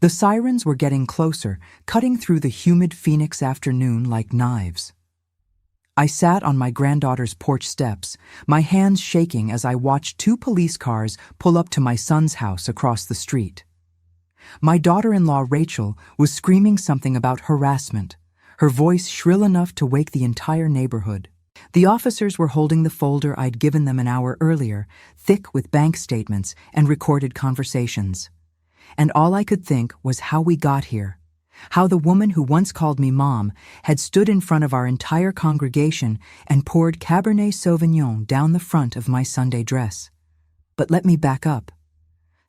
The sirens were getting closer, cutting through the humid Phoenix afternoon like knives. I sat on my granddaughter's porch steps, my hands shaking as I watched two police cars pull up to my son's house across the street. My daughter-in-law Rachel was screaming something about harassment, her voice shrill enough to wake the entire neighborhood. The officers were holding the folder I'd given them an hour earlier, thick with bank statements and recorded conversations. And all I could think was how we got here, how the woman who once called me Mom had stood in front of our entire congregation and poured Cabernet Sauvignon down the front of my Sunday dress. But let me back up.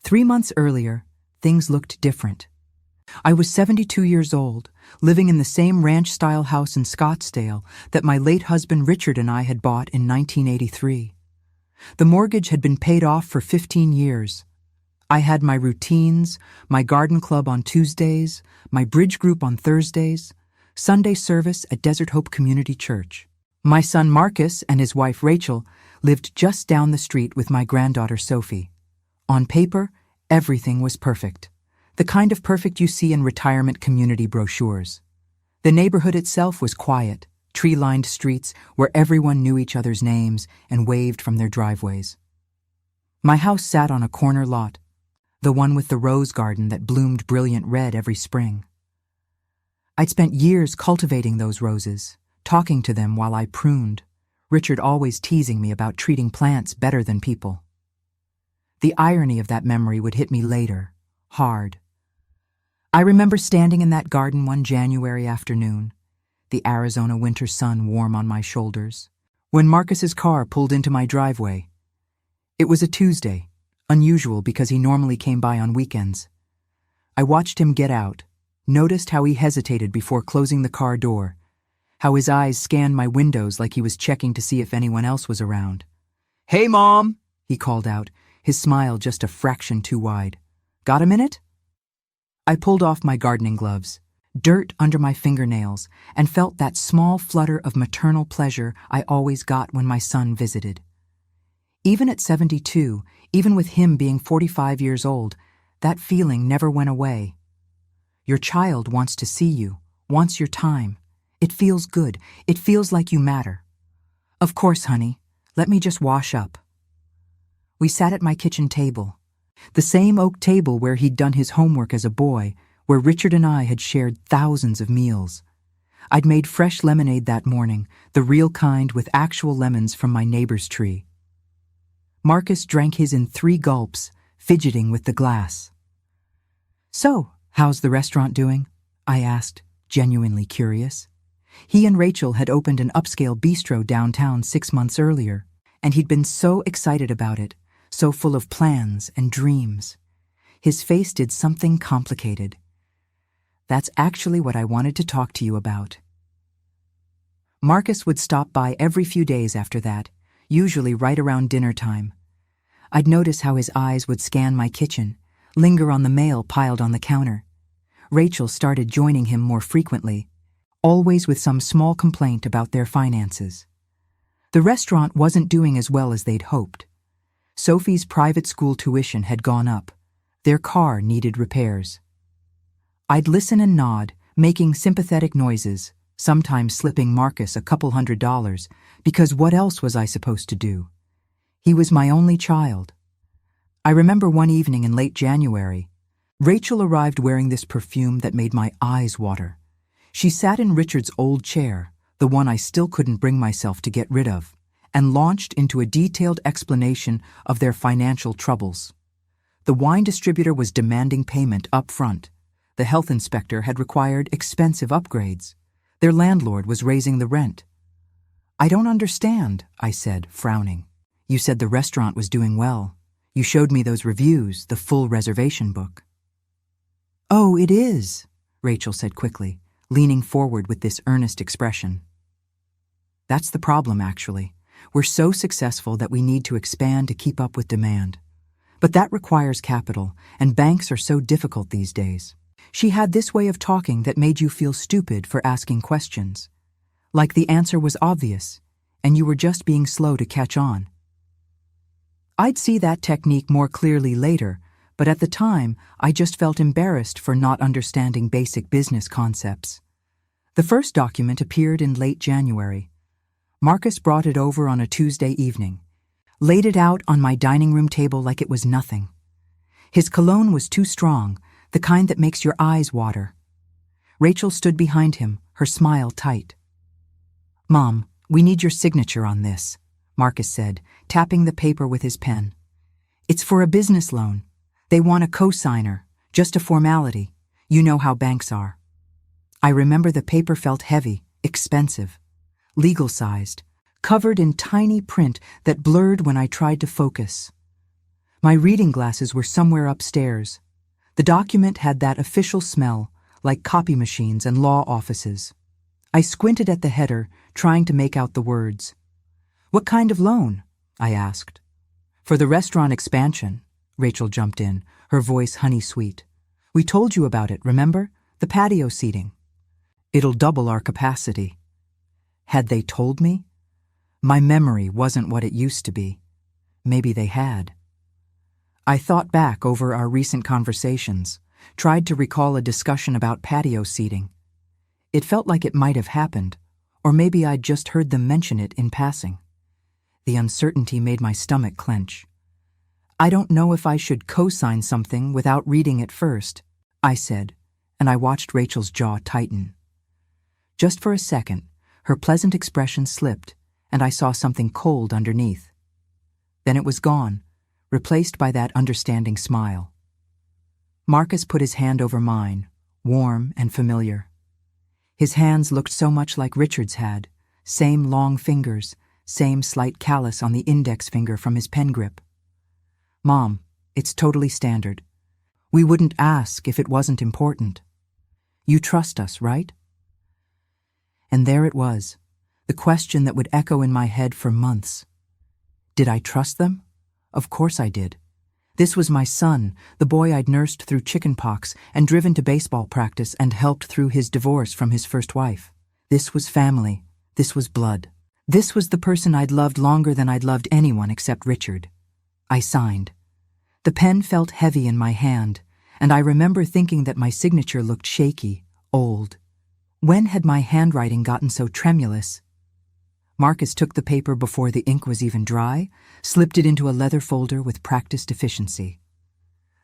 3 months earlier, things looked different. I was 72 years old, living in the same ranch-style house in Scottsdale that my late husband Richard and I had bought in 1983. The mortgage had been paid off for 15 years. I had my routines, my garden club on Tuesdays, my bridge group on Thursdays, Sunday service at Desert Hope Community Church. My son Marcus and his wife Rachel lived just down the street with my granddaughter Sophie. On paper, everything was perfect. The kind of perfect you see in retirement community brochures. The neighborhood itself was quiet, tree-lined streets where everyone knew each other's names and waved from their driveways. My house sat on a corner lot, the one with the rose garden that bloomed brilliant red every spring. I'd spent years cultivating those roses, talking to them while I pruned, Richard always teasing me about treating plants better than people. The irony of that memory would hit me later, hard. I remember standing in that garden one January afternoon, the Arizona winter sun warm on my shoulders, when Marcus's car pulled into my driveway. It was a Tuesday, unusual because he normally came by on weekends. I watched him get out, noticed how he hesitated before closing the car door, how his eyes scanned my windows like he was checking to see if anyone else was around. "Hey, Mom," he called out, his smile just a fraction too wide. "Got a minute?" I pulled off my gardening gloves, dirt under my fingernails, and felt that small flutter of maternal pleasure I always got when my son visited. Even at 72, even with him being 45 years old, that feeling never went away. Your child wants to see you, wants your time. It feels good. It feels like you matter. "Of course, honey. Let me just wash up." We sat at my kitchen table, the same oak table where he'd done his homework as a boy, where Richard and I had shared thousands of meals. I'd made fresh lemonade that morning, the real kind with actual lemons from my neighbor's tree. Marcus drank his in 3 gulps, fidgeting with the glass. "So, how's the restaurant doing?" I asked, genuinely curious. He and Rachel had opened an upscale bistro downtown 6 months earlier, and he'd been so excited about it, so full of plans and dreams. His face did something complicated. "That's actually what I wanted to talk to you about." Marcus would stop by every few days after that, usually right around dinner time. I'd notice how his eyes would scan my kitchen, linger on the mail piled on the counter. Rachel started joining him more frequently, always with some small complaint about their finances. The restaurant wasn't doing as well as they'd hoped. Sophie's private school tuition had gone up. Their car needed repairs. I'd listen and nod, making sympathetic noises, sometimes slipping Marcus a couple $100, because what else was I supposed to do? He was my only child. I remember one evening in late January, Rachel arrived wearing this perfume that made my eyes water. She sat in Richard's old chair, the one I still couldn't bring myself to get rid of, and launched into a detailed explanation of their financial troubles. The wine distributor was demanding payment up front. The health inspector had required expensive upgrades. Their landlord was raising the rent. "I don't understand," I said, frowning. "You said the restaurant was doing well. You showed me those reviews, the full reservation book." "Oh, it is," Rachel said quickly, leaning forward with this earnest expression. "That's the problem, actually. We're so successful that we need to expand to keep up with demand. But that requires capital, and banks are so difficult these days." She had this way of talking that made you feel stupid for asking questions, like the answer was obvious, and you were just being slow to catch on. I'd see that technique more clearly later, but at the time, I just felt embarrassed for not understanding basic business concepts. The first document appeared in late January. Marcus brought it over on a Tuesday evening, laid it out on my dining room table like it was nothing. His cologne was too strong, the kind that makes your eyes water. Rachel stood behind him, her smile tight. "Mom, we need your signature on this," Marcus said, tapping the paper with his pen. "It's for a business loan. They want a co-signer, just a formality. You know how banks are." I remember the paper felt heavy, expensive, legal-sized, covered in tiny print that blurred when I tried to focus. My reading glasses were somewhere upstairs. The document had that official smell, like copy machines and law offices. I squinted at the header, trying to make out the words. "What kind of loan?" I asked. "For the restaurant expansion," Rachel jumped in, her voice honey-sweet. "We told you about it, remember? The patio seating. It'll double our capacity." Had they told me? My memory wasn't what it used to be. Maybe they had. I thought back over our recent conversations, tried to recall a discussion about patio seating. It felt like it might have happened, or maybe I'd just heard them mention it in passing. The uncertainty made my stomach clench. "I don't know if I should co-sign something without reading it first," I said, and I watched Rachel's jaw tighten. Just for a second, her pleasant expression slipped, and I saw something cold underneath. Then it was gone, replaced by that understanding smile. Marcus put his hand over mine, warm and familiar. His hands looked so much like Richard's had, same long fingers, same slight callus on the index finger from his pen grip. "Mom, it's totally standard. We wouldn't ask if it wasn't important. You trust us, right?" And there it was, the question that would echo in my head for months. Did I trust them? Of course I did. This was my son, the boy I'd nursed through chickenpox and driven to baseball practice and helped through his divorce from his first wife. This was family. This was blood. This was the person I'd loved longer than I'd loved anyone except Richard. I signed. The pen felt heavy in my hand, and I remember thinking that my signature looked shaky, old. When had my handwriting gotten so tremulous? Marcus took the paper before the ink was even dry, slipped it into a leather folder with practiced efficiency.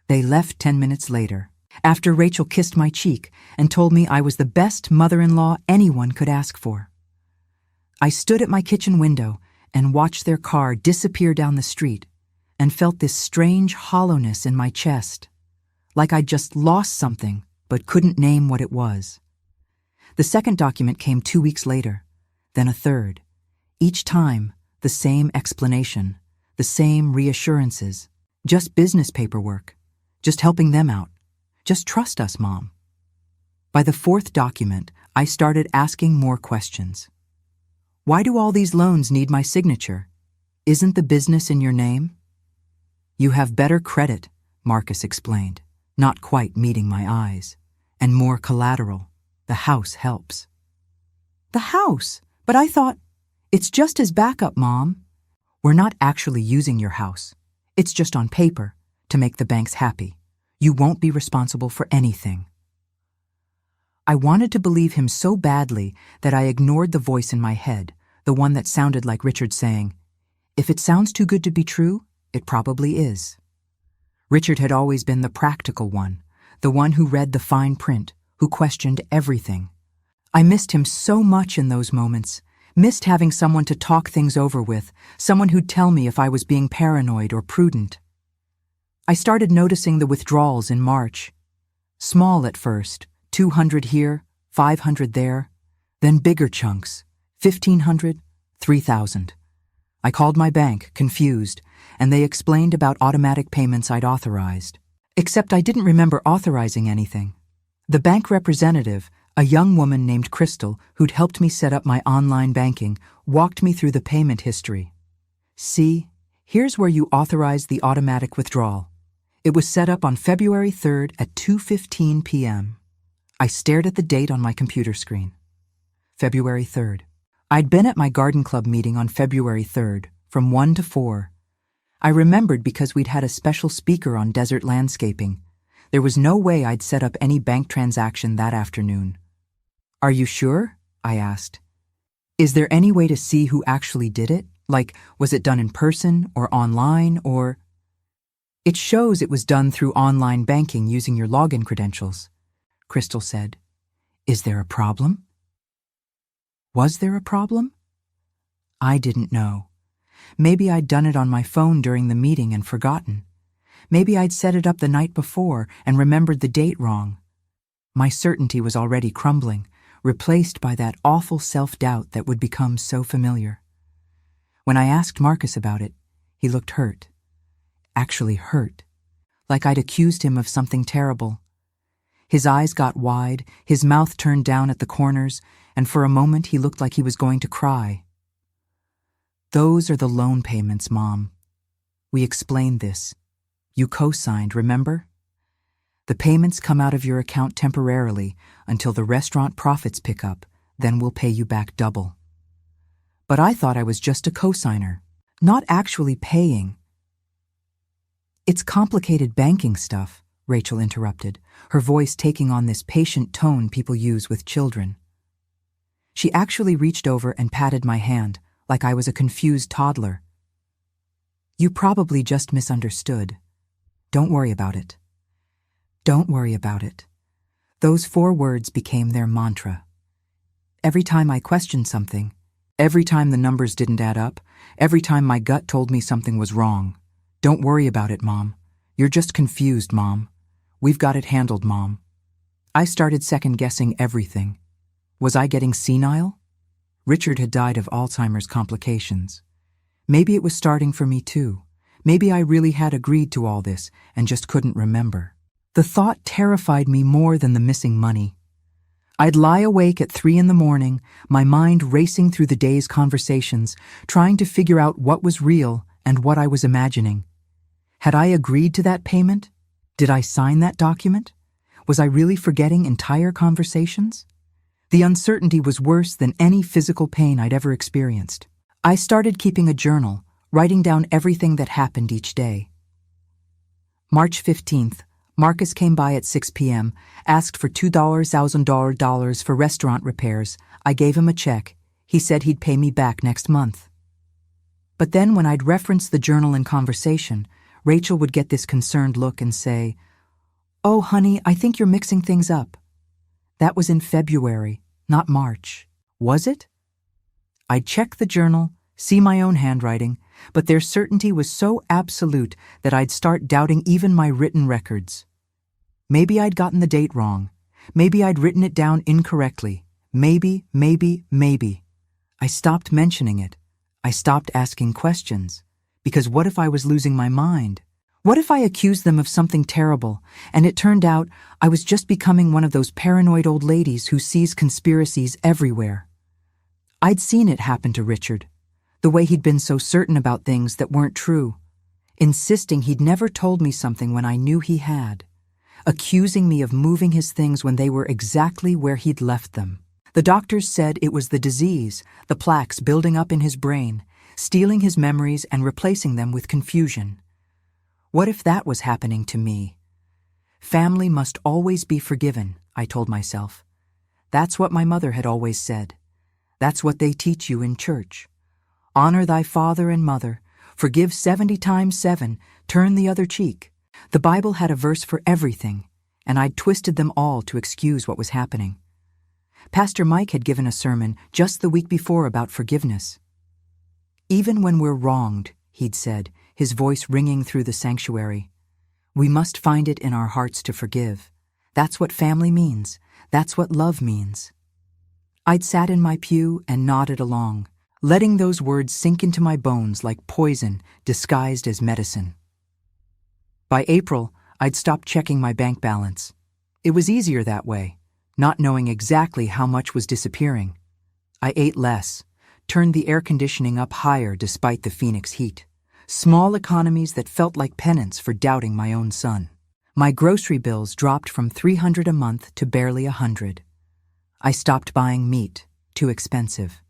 They left 10 minutes later, after Rachel kissed my cheek and told me I was the best mother-in-law anyone could ask for. I stood at my kitchen window and watched their car disappear down the street and felt this strange hollowness in my chest, like I'd just lost something but couldn't name what it was. The second document came 2 weeks later, then a third. Each time, the same explanation, the same reassurances, just business paperwork, just helping them out. Just trust us, Mom. By the fourth document, I started asking more questions. Why do all these loans need my signature? Isn't the business in your name? You have better credit, Marcus explained, not quite meeting my eyes, and more collateral. The house helps. The house? But I thought, it's just as backup, Mom. We're not actually using your house. It's just on paper, to make the banks happy. You won't be responsible for anything. I wanted to believe him so badly that I ignored the voice in my head, the one that sounded like Richard saying, "If it sounds too good to be true, it probably is." Richard had always been the practical one, the one who read the fine print, who questioned everything. I missed him so much in those moments, missed having someone to talk things over with, someone who'd tell me if I was being paranoid or prudent. I started noticing the withdrawals in March. Small at first, 200 here, 500 there, then bigger chunks, 1,500, 3,000. I called my bank, confused, and they explained about automatic payments I'd authorized. Except I didn't remember authorizing anything. The bank representative, a young woman named Crystal, who'd helped me set up my online banking, walked me through the payment history. "See, here's where you authorized the automatic withdrawal. It was set up on February 3rd at 2:15 p.m. I stared at the date on my computer screen. February 3rd. I'd been at my garden club meeting on February 3rd, from 1 to 4. I remembered because we'd had a special speaker on desert landscaping. There was no way I'd set up any bank transaction that afternoon. "Are you sure?" I asked. "Is there any way to see who actually did it? Like, was it done in person or online or—" "It shows it was done through online banking using your login credentials," Crystal said. "Is there a problem?" Was there a problem? I didn't know. Maybe I'd done it on my phone during the meeting and forgotten. Maybe I'd set it up the night before and remembered the date wrong. My certainty was already crumbling, replaced by that awful self-doubt that would become so familiar. When I asked Marcus about it, he looked hurt. Actually hurt. Like I'd accused him of something terrible. His eyes got wide, his mouth turned down at the corners, and for a moment he looked like he was going to cry. "Those are the loan payments, Mom. We explained this. You co-signed, remember? The payments come out of your account temporarily until the restaurant profits pick up, then we'll pay you back double." But I thought I was just a co-signer, not actually paying. "It's complicated banking stuff," Rachel interrupted, her voice taking on this patient tone people use with children. She actually reached over and patted my hand, like I was a confused toddler. "You probably just misunderstood. Don't worry about it. Don't worry about it." Those 4 words became their mantra. Every time I questioned something, every time the numbers didn't add up, every time my gut told me something was wrong. "Don't worry about it, Mom. You're just confused, Mom. We've got it handled, Mom." I started second-guessing everything. Was I getting senile? Richard had died of Alzheimer's complications. Maybe it was starting for me too. Maybe I really had agreed to all this and just couldn't remember. The thought terrified me more than the missing money. I'd lie awake at 3 a.m, my mind racing through the day's conversations, trying to figure out what was real and what I was imagining. Had I agreed to that payment? Did I sign that document? Was I really forgetting entire conversations? The uncertainty was worse than any physical pain I'd ever experienced. I started keeping a journal, writing down everything that happened each day. March 15th, Marcus came by at 6 p.m., asked for $2,000 for restaurant repairs. I gave him a check. He said he'd pay me back next month. But then when I'd reference the journal in conversation, Rachel would get this concerned look and say, "Oh, honey, I think you're mixing things up." That was in February, not March. Was it? I'd check the journal, see my own handwriting, but their certainty was so absolute that I'd start doubting even my written records. Maybe I'd gotten the date wrong. Maybe I'd written it down incorrectly. Maybe. I stopped mentioning it. I stopped asking questions. Because what if I was losing my mind? What if I accused them of something terrible, and it turned out I was just becoming one of those paranoid old ladies who sees conspiracies everywhere? I'd seen it happen to Richard, the way he'd been so certain about things that weren't true, insisting he'd never told me something when I knew he had, accusing me of moving his things when they were exactly where he'd left them. The doctors said it was the disease, the plaques building up in his brain, stealing his memories and replacing them with confusion. What if that was happening to me? Family must always be forgiven, I told myself. That's what my mother had always said. That's what they teach you in church. Honor thy father and mother, forgive 70 times 7, turn the other cheek. The Bible had a verse for everything, and I'd twisted them all to excuse what was happening. Pastor Mike had given a sermon just the week before about forgiveness. Even when we're wronged, he'd said, his voice ringing through the sanctuary, we must find it in our hearts to forgive. That's what family means. That's what love means. I'd sat in my pew and nodded along, letting those words sink into my bones like poison disguised as medicine. By April, I'd stopped checking my bank balance. It was easier that way, not knowing exactly how much was disappearing. I ate less, turned the air conditioning up higher despite the Phoenix heat. Small economies that felt like penance for doubting my own son. My grocery bills dropped from $300 a month to barely $100. I stopped buying meat, too expensive.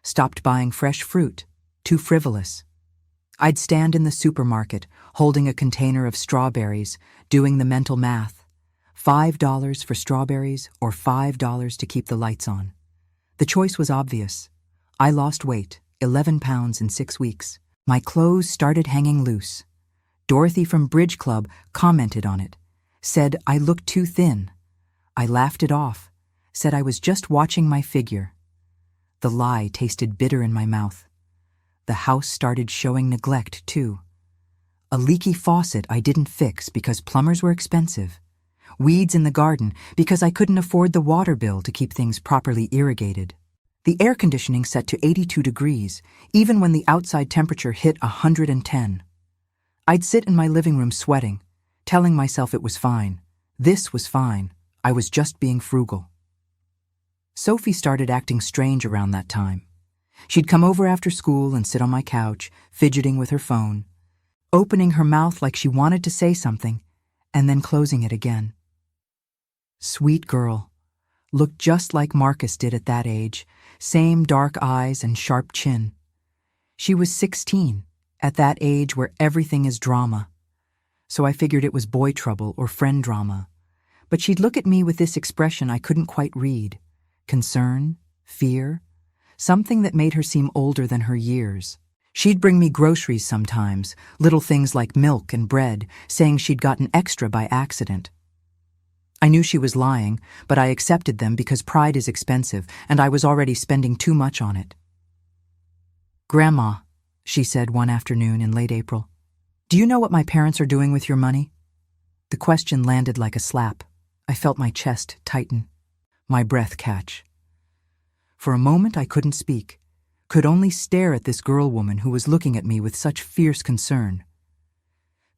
Stopped buying fresh fruit, too frivolous. I'd stand in the supermarket, holding a container of strawberries, doing the mental math. $5 for strawberries or $5 to keep the lights on. The choice was obvious. I lost weight, 11 pounds in 6 weeks. My clothes started hanging loose. Dorothy from Bridge Club commented on it, said I looked too thin. I laughed it off, said I was just watching my figure. The lie tasted bitter in my mouth. The house started showing neglect, too. A leaky faucet I didn't fix because plumbers were expensive. Weeds in the garden because I couldn't afford the water bill to keep things properly irrigated. The air conditioning set to 82 degrees, even when the outside temperature hit 110. I'd sit in my living room sweating, telling myself it was fine. This was fine. I was just being frugal. Sophie started acting strange around that time. She'd come over after school and sit on my couch, fidgeting with her phone, opening her mouth like she wanted to say something, and then closing it again. Sweet girl. Looked just like Marcus did at that age, same dark eyes and sharp chin. She was 16, at that age where everything is drama. So I figured it was boy trouble or friend drama. But she'd look at me with this expression I couldn't quite read. Concern, fear, something that made her seem older than her years. She'd bring me groceries sometimes, little things like milk and bread, saying she'd gotten extra by accident. I knew she was lying, but I accepted them because pride is expensive, and I was already spending too much on it. "Grandma," she said one afternoon in late April, "do you know what my parents are doing with your money?" The question landed like a slap. I felt my chest tighten, my breath catch. For a moment I couldn't speak, could only stare at this girl woman who was looking at me with such fierce concern.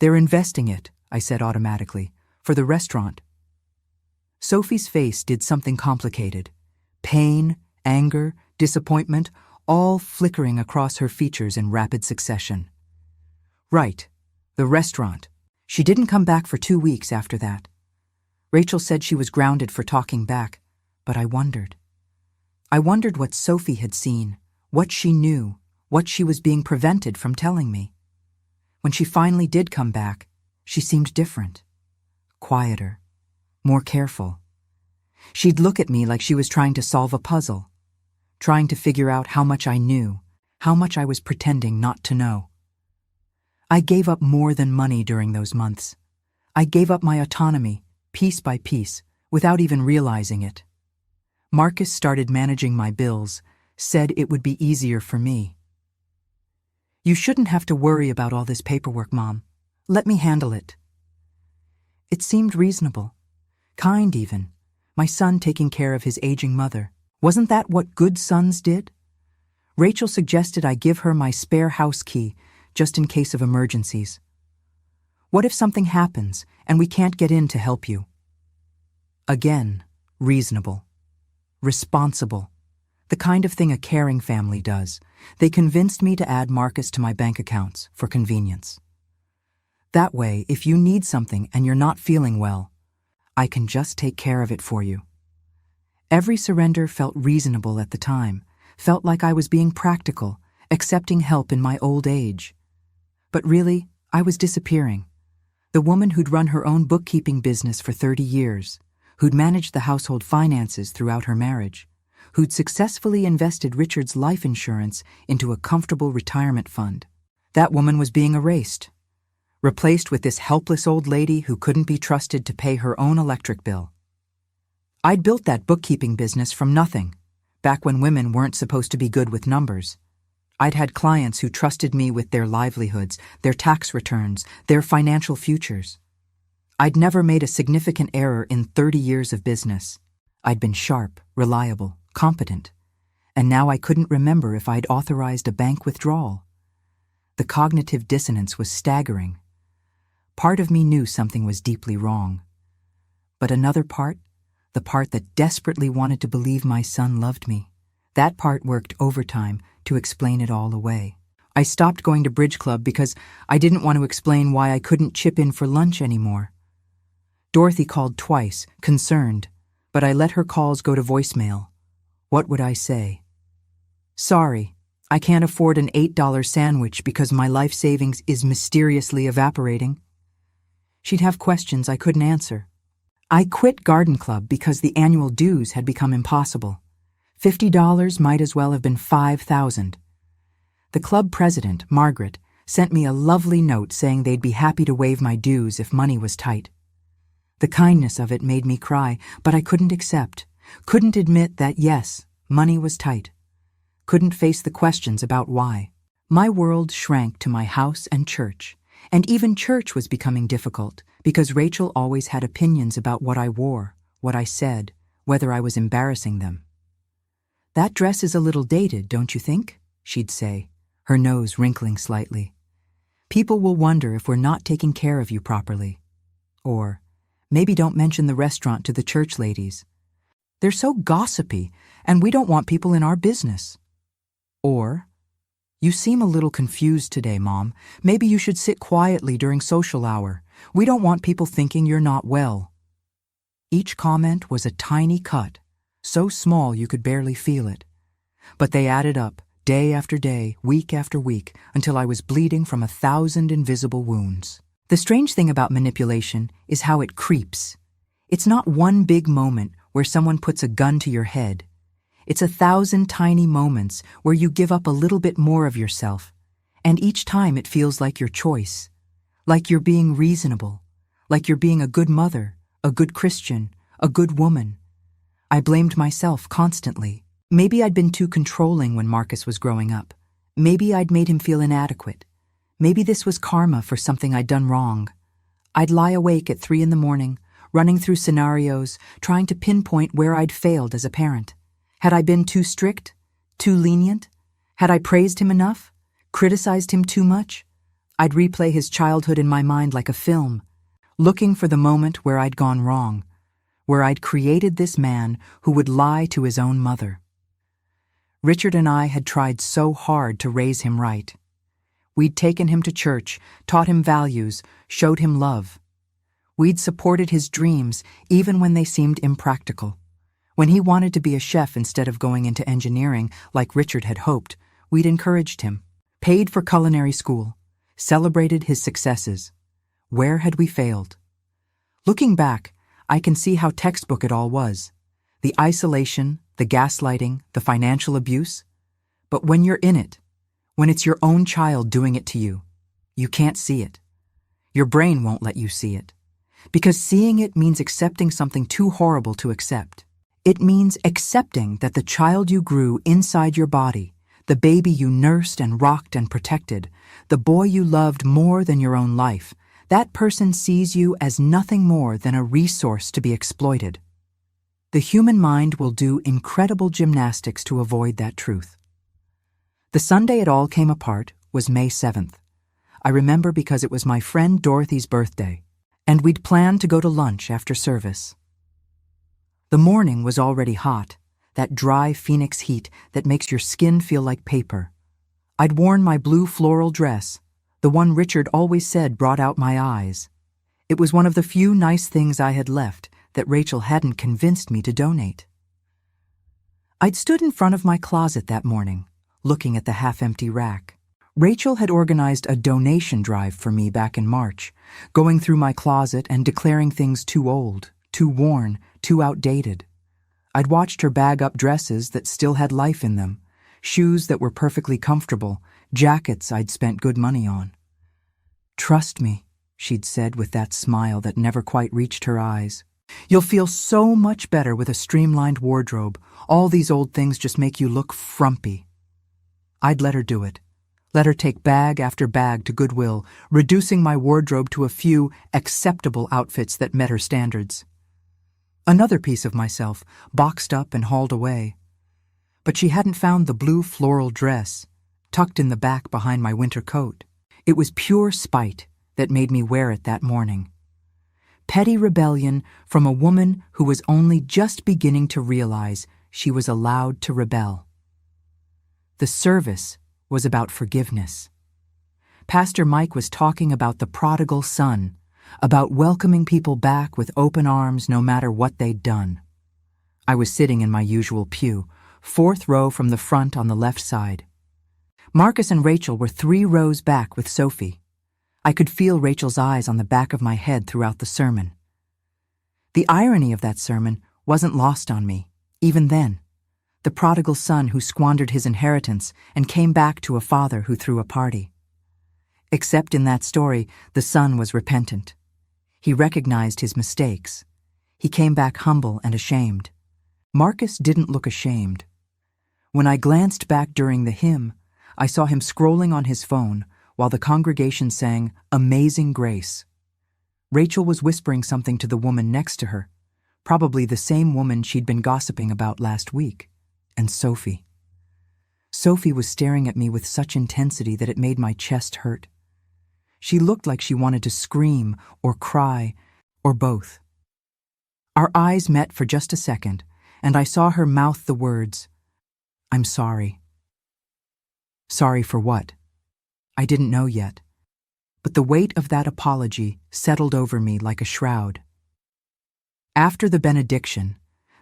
"They're investing it," I said automatically, "for the restaurant." Sophie's face did something complicated. Pain, anger, disappointment, all flickering across her features in rapid succession. "Right, the restaurant. She didn't come back for 2 weeks after that. Rachel said she was grounded for talking back, but I wondered. I wondered what Sophie had seen, what she knew, what she was being prevented from telling me. When she finally did come back, she seemed different, quieter, more careful. She'd look at me like she was trying to solve a puzzle, trying to figure out how much I knew, how much I was pretending not to know. I gave up more than money during those months. I gave up my autonomy, piece by piece, without even realizing it. Marcus started managing my bills, said it would be easier for me. "You shouldn't have to worry about all this paperwork, Mom. Let me handle it." It seemed reasonable, kind even, my son taking care of his aging mother. Wasn't that what good sons did? Rachel suggested I give her my spare house key, just in case of emergencies. What if something happens and we can't get in to help you? Again, reasonable. Responsible. The kind of thing a caring family does. They convinced me to add Marcus to my bank accounts for convenience. That way, if you need something and you're not feeling well, I can just take care of it for you. Every surrender felt reasonable at the time, felt like I was being practical, accepting help in my old age. But really, I was disappearing. The woman who'd run her own bookkeeping business for 30 years, who'd managed the household finances throughout her marriage, who'd successfully invested Richard's life insurance into a comfortable retirement fund. That woman was being erased, replaced with this helpless old lady who couldn't be trusted to pay her own electric bill. I'd built that bookkeeping business from nothing, back when women weren't supposed to be good with numbers. I'd had clients who trusted me with their livelihoods, their tax returns, their financial futures. I'd never made a significant error in 30 years of business. I'd been sharp, reliable, competent, and now I couldn't remember if I'd authorized a bank withdrawal. The cognitive dissonance was staggering. Part of me knew something was deeply wrong. But another part, the part that desperately wanted to believe my son loved me, that part worked overtime to explain it all away. I stopped going to Bridge Club because I didn't want to explain why I couldn't chip in for lunch anymore. Dorothy called twice, concerned, but I let her calls go to voicemail. What would I say? "Sorry, I can't afford an $8 sandwich because my life savings is mysteriously evaporating. She'd have questions I couldn't answer. I quit garden club because the annual dues had become impossible. $50 might as well have been $5,000. The club president, Margaret, sent me a lovely note saying they'd be happy to waive my dues if money was tight. The kindness of it made me cry, but I couldn't accept, couldn't admit that yes, money was tight. Couldn't face the questions about why. My world shrank to my house and church, and even church was becoming difficult because Rachel always had opinions about what I wore, what I said, whether I was embarrassing them. "That dress is a little dated, don't you think?" she'd say, her nose wrinkling slightly. "People will wonder if we're not taking care of you properly." Or, "Maybe don't mention the restaurant to the church ladies. They're so gossipy, and we don't want people in our business." Or, "You seem a little confused today, Mom. Maybe you should sit quietly during social hour. We don't want people thinking you're not well." Each comment was a tiny cut, so small you could barely feel it. But they added up, day after day, week after week, until I was bleeding from 1,000 invisible wounds. The strange thing about manipulation is how it creeps. It's not one big moment where someone puts a gun to your head. It's 1,000 tiny moments where you give up a little bit more of yourself, and each time it feels like your choice, like you're being reasonable, like you're being a good mother, a good Christian, a good woman. I blamed myself constantly. Maybe I'd been too controlling when Marcus was growing up. Maybe I'd made him feel inadequate. Maybe this was karma for something I'd done wrong. I'd lie awake at 3 a.m, running through scenarios, trying to pinpoint where I'd failed as a parent. Had I been too strict? Too lenient? Had I praised him enough? Criticized him too much? I'd replay his childhood in my mind like a film, looking for the moment where I'd gone wrong, where I'd created this man who would lie to his own mother. Richard and I had tried so hard to raise him right. We'd taken him to church, taught him values, showed him love. We'd supported his dreams even when they seemed impractical. When he wanted to be a chef instead of going into engineering like Richard had hoped, we'd encouraged him, paid for culinary school, celebrated his successes. Where had we failed? Looking back, I can see how textbook it all was. The isolation, the gaslighting, the financial abuse. But when you're in it, when it's your own child doing it to you, you can't see it. Your brain won't let you see it. Because seeing it means accepting something too horrible to accept. It means accepting that the child you grew inside your body, the baby you nursed and rocked and protected, the boy you loved more than your own life, that person sees you as nothing more than a resource to be exploited. The human mind will do incredible gymnastics to avoid that truth. The Sunday it all came apart was May 7th. I remember because it was my friend Dorothy's birthday, and we'd planned to go to lunch after service. The morning was already hot, that dry Phoenix heat that makes your skin feel like paper. I'd worn my blue floral dress, the one Richard always said brought out my eyes. It was one of the few nice things I had left that Rachel hadn't convinced me to donate. I'd stood in front of my closet that morning, looking at the half-empty rack. Rachel had organized a donation drive for me back in March, going through my closet and declaring things too old, too worn, too outdated. I'd watched her bag up dresses that still had life in them, shoes that were perfectly comfortable, jackets I'd spent good money on. "Trust me," she'd said with that smile that never quite reached her eyes. "You'll feel so much better with a streamlined wardrobe. All these old things just make you look frumpy." I'd let her do it. Let her take bag after bag to Goodwill, reducing my wardrobe to a few acceptable outfits that met her standards. Another piece of myself, boxed up and hauled away. But she hadn't found the blue floral dress, tucked in the back behind my winter coat. It was pure spite that made me wear it that morning. Petty rebellion from a woman who was only just beginning to realize she was allowed to rebel. The service was about forgiveness. Pastor Mike was talking about the prodigal son, about welcoming people back with open arms no matter what they'd done. I was sitting in my usual pew, 4th row from the front on the left side. Marcus and Rachel were 3 rows back with Sophie. I could feel Rachel's eyes on the back of my head throughout the sermon. The irony of that sermon wasn't lost on me, even then. The prodigal son who squandered his inheritance and came back to a father who threw a party. Except in that story, the son was repentant. He recognized his mistakes. He came back humble and ashamed. Marcus didn't look ashamed. When I glanced back during the hymn, I saw him scrolling on his phone while the congregation sang Amazing Grace. Rachel was whispering something to the woman next to her, probably the same woman she'd been gossiping about last week, and Sophie. Sophie was staring at me with such intensity that it made my chest hurt. She looked like she wanted to scream or cry, or both. Our eyes met for just a second, and I saw her mouth the words, "I'm sorry." Sorry for what? I didn't know yet, but the weight of that apology settled over me like a shroud. After the benediction,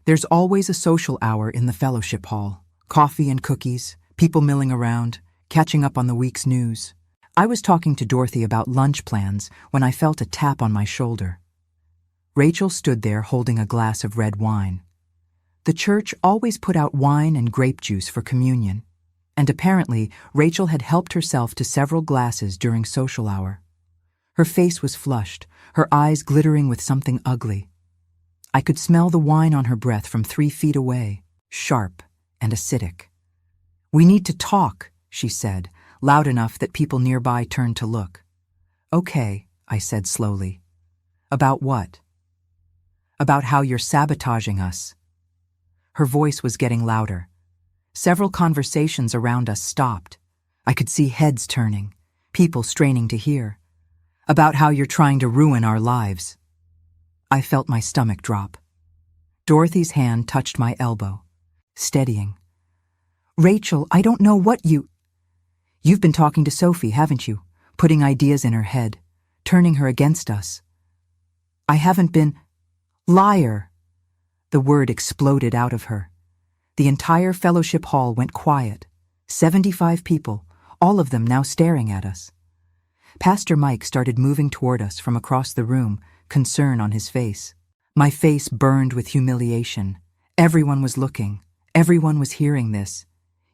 there's always a social hour in the fellowship hall. Coffee and cookies, people milling around, catching up on the week's news. I was talking to Dorothy about lunch plans when I felt a tap on my shoulder. Rachel stood there holding a glass of red wine. The church always put out wine and grape juice for communion, and apparently Rachel had helped herself to several glasses during social hour. Her face was flushed, her eyes glittering with something ugly. I could smell the wine on her breath from 3 feet away, sharp and acidic. "We need to talk," she said, loud enough that people nearby turned to look. "Okay," I said slowly. "About what?" "About how you're sabotaging us." Her voice was getting louder. Several conversations around us stopped. I could see heads turning, people straining to hear. "About how you're trying to ruin our lives." I felt my stomach drop. Dorothy's hand touched my elbow, steadying. "Rachel, I don't know what You've been talking to Sophie, haven't you? Putting ideas in her head, turning her against us." "I haven't been—" "Liar!" The word exploded out of her. The entire fellowship hall went quiet. 75 people, all of them now staring at us. Pastor Mike started moving toward us from across the room, concern on his face. My face burned with humiliation. Everyone was looking. Everyone was hearing this.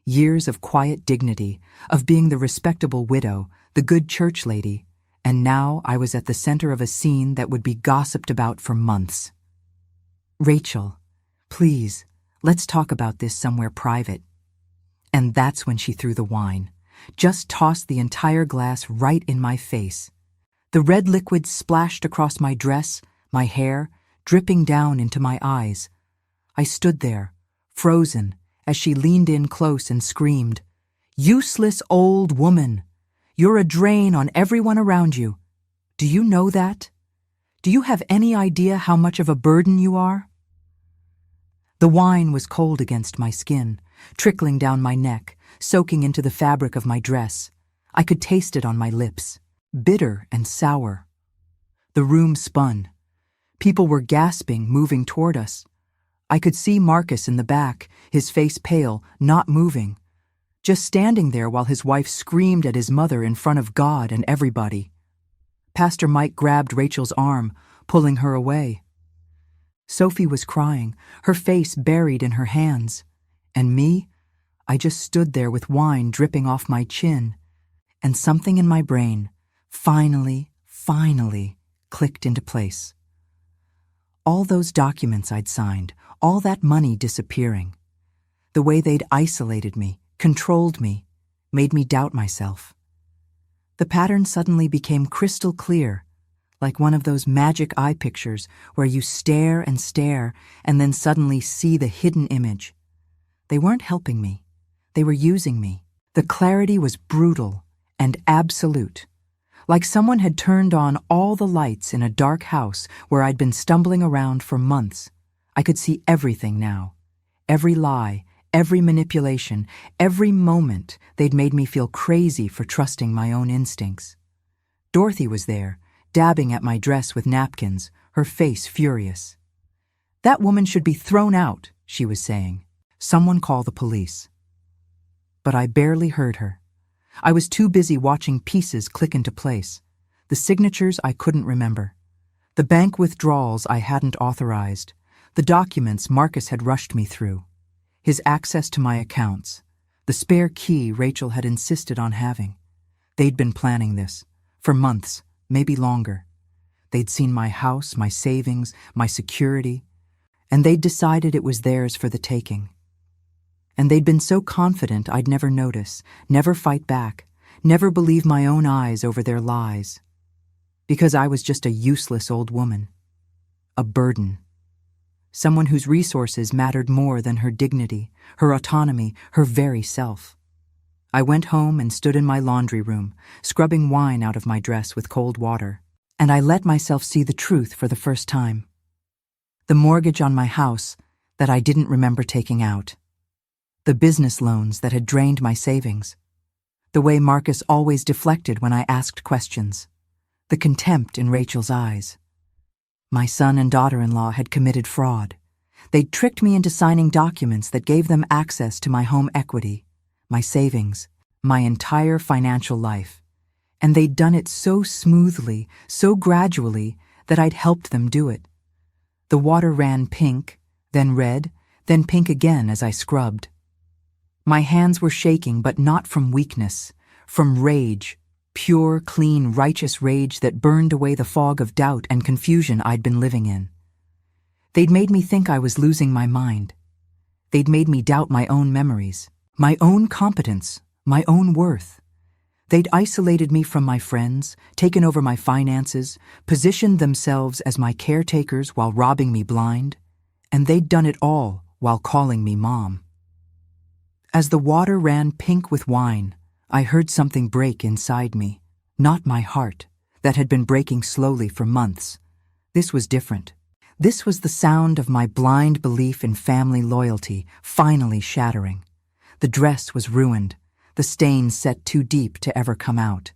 Years of quiet dignity, of being the respectable widow, the good church lady, and now I was at the center of a scene that would be gossiped about for months. "Rachel, please, let's talk about this somewhere private." And that's when she threw the wine, just tossed the entire glass right in my face. The red liquid splashed across my dress, my hair, dripping down into my eyes. I stood there, frozen, as she leaned in close and screamed, "Useless old woman! You're a drain on everyone around you. Do you know that? Do you have any idea how much of a burden you are?" The wine was cold against my skin, trickling down my neck, soaking into the fabric of my dress. I could taste it on my lips, bitter and sour. The room spun. People were gasping, moving toward us. I could see Marcus in the back, his face pale, not moving, just standing there while his wife screamed at his mother in front of God and everybody. Pastor Mike grabbed Rachel's arm, pulling her away. Sophie was crying, her face buried in her hands. And me? I just stood there with wine dripping off my chin, and something in my brain finally clicked into place. All those documents I'd signed, all that money disappearing. The way they'd isolated me, controlled me, made me doubt myself. The pattern suddenly became crystal clear, like one of those magic eye pictures where you stare and then suddenly see the hidden image. They weren't helping me. They were using me. The clarity was brutal and absolute, like someone had turned on all the lights in a dark house where I'd been stumbling around for months. I could see everything now. Every lie, every manipulation, every moment they'd made me feel crazy for trusting my own instincts. Dorothy was there, dabbing at my dress with napkins, her face furious. "That woman should be thrown out," she was saying. "Someone call the police." But I barely heard her. I was too busy watching pieces click into place. The signatures I couldn't remember. The bank withdrawals I hadn't authorized. The documents Marcus had rushed me through. His access to my accounts. The spare key Rachel had insisted on having. They'd been planning this. For months, maybe longer. They'd seen my house, my savings, my security, and they'd decided it was theirs for the taking. And they'd been so confident I'd never notice, never fight back, never believe my own eyes over their lies. Because I was just a useless old woman. A burden. Someone whose resources mattered more than her dignity, her autonomy, her very self. I went home and stood in my laundry room, scrubbing wine out of my dress with cold water, and I let myself see the truth for the first time. The mortgage on my house that I didn't remember taking out. The business loans that had drained my savings. The way Marcus always deflected when I asked questions. The contempt in Rachel's eyes. My son and daughter-in-law had committed fraud. They'd tricked me into signing documents that gave them access to my home equity, my savings, my entire financial life. And they'd done it so smoothly, so gradually, that I'd helped them do it. The water ran pink, then red, then pink again as I scrubbed. My hands were shaking, but not from weakness, from rage, pure, clean, righteous rage that burned away the fog of doubt and confusion I'd been living in. They'd made me think I was losing my mind. They'd made me doubt my own memories, my own competence, my own worth. They'd isolated me from my friends, taken over my finances, positioned themselves as my caretakers while robbing me blind, and they'd done it all while calling me Mom. As the water ran pink with wine, I heard something break inside me, not my heart, that had been breaking slowly for months. This was different. This was the sound of my blind belief in family loyalty finally shattering. The dress was ruined, the stains set too deep to ever come out.